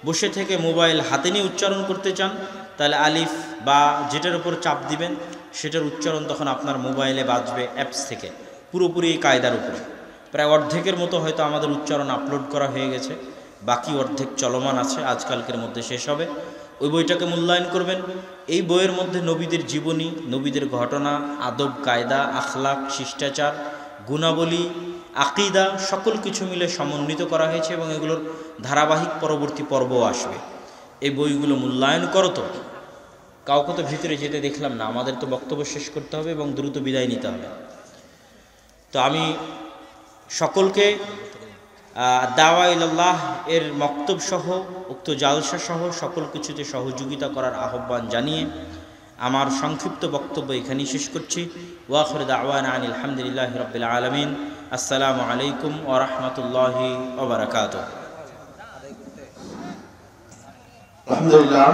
বসে থেকে মোবাইল হাতে নিয়ে উচ্চারণ করতে চান তাহলে আলিফ বা যেটার উপর চাপ দিবেন সেটার উচ্চারণ তখন আপনার মোবাইলে বাজবে অ্যাপস থেকে, পুরোপুরি এই কায়দার উপরে। প্রায় অর্ধেকের মতো হয়তো আমাদের উচ্চারণ আপলোড করা হয়ে গেছে, বাকি অর্ধেক চলমান আছে, আজকালকের মধ্যে শেষ হবে। ওই বইটাকে মূল্যায়ন করবেন। এই বইয়ের মধ্যে নবীদের জীবনী, নবীদের ঘটনা, আদব কায়দা, আখলাক, শিষ্টাচার, গুণাবলী, আকিদা সকল কিছু মিলে সমন্বিত করা হয়েছে এবং এগুলোর ধারাবাহিক পরবর্তী পর্বও আসবে। এই বইগুলো মূল্যায়ন করো। তো কাউকে তো ভিতরে যেতে দেখলাম না, আমাদের তো বক্তব্য শেষ করতে হবে এবং দ্রুত বিদায় নিতে হবে। তো আমি সকলকে দাওয়া ইলাল্লাহ এর মক্তব সহ উক্ত জালসা সহ সকল কিছুতে সহযোগিতা করার আহ্বান জানিয়ে আমার সংক্ষিপ্ত বক্তব্য এখানেই শেষ করছি। ওয়া আখিরু দাওয়ানা আনিল হামদুলিল্লাহি রাব্বিল আলামিন। আসসালামু আলাইকুম ওয়া রাহমাতুল্লাহি ওয়া বারাকাতুহু। আলহামদুলিল্লাহ।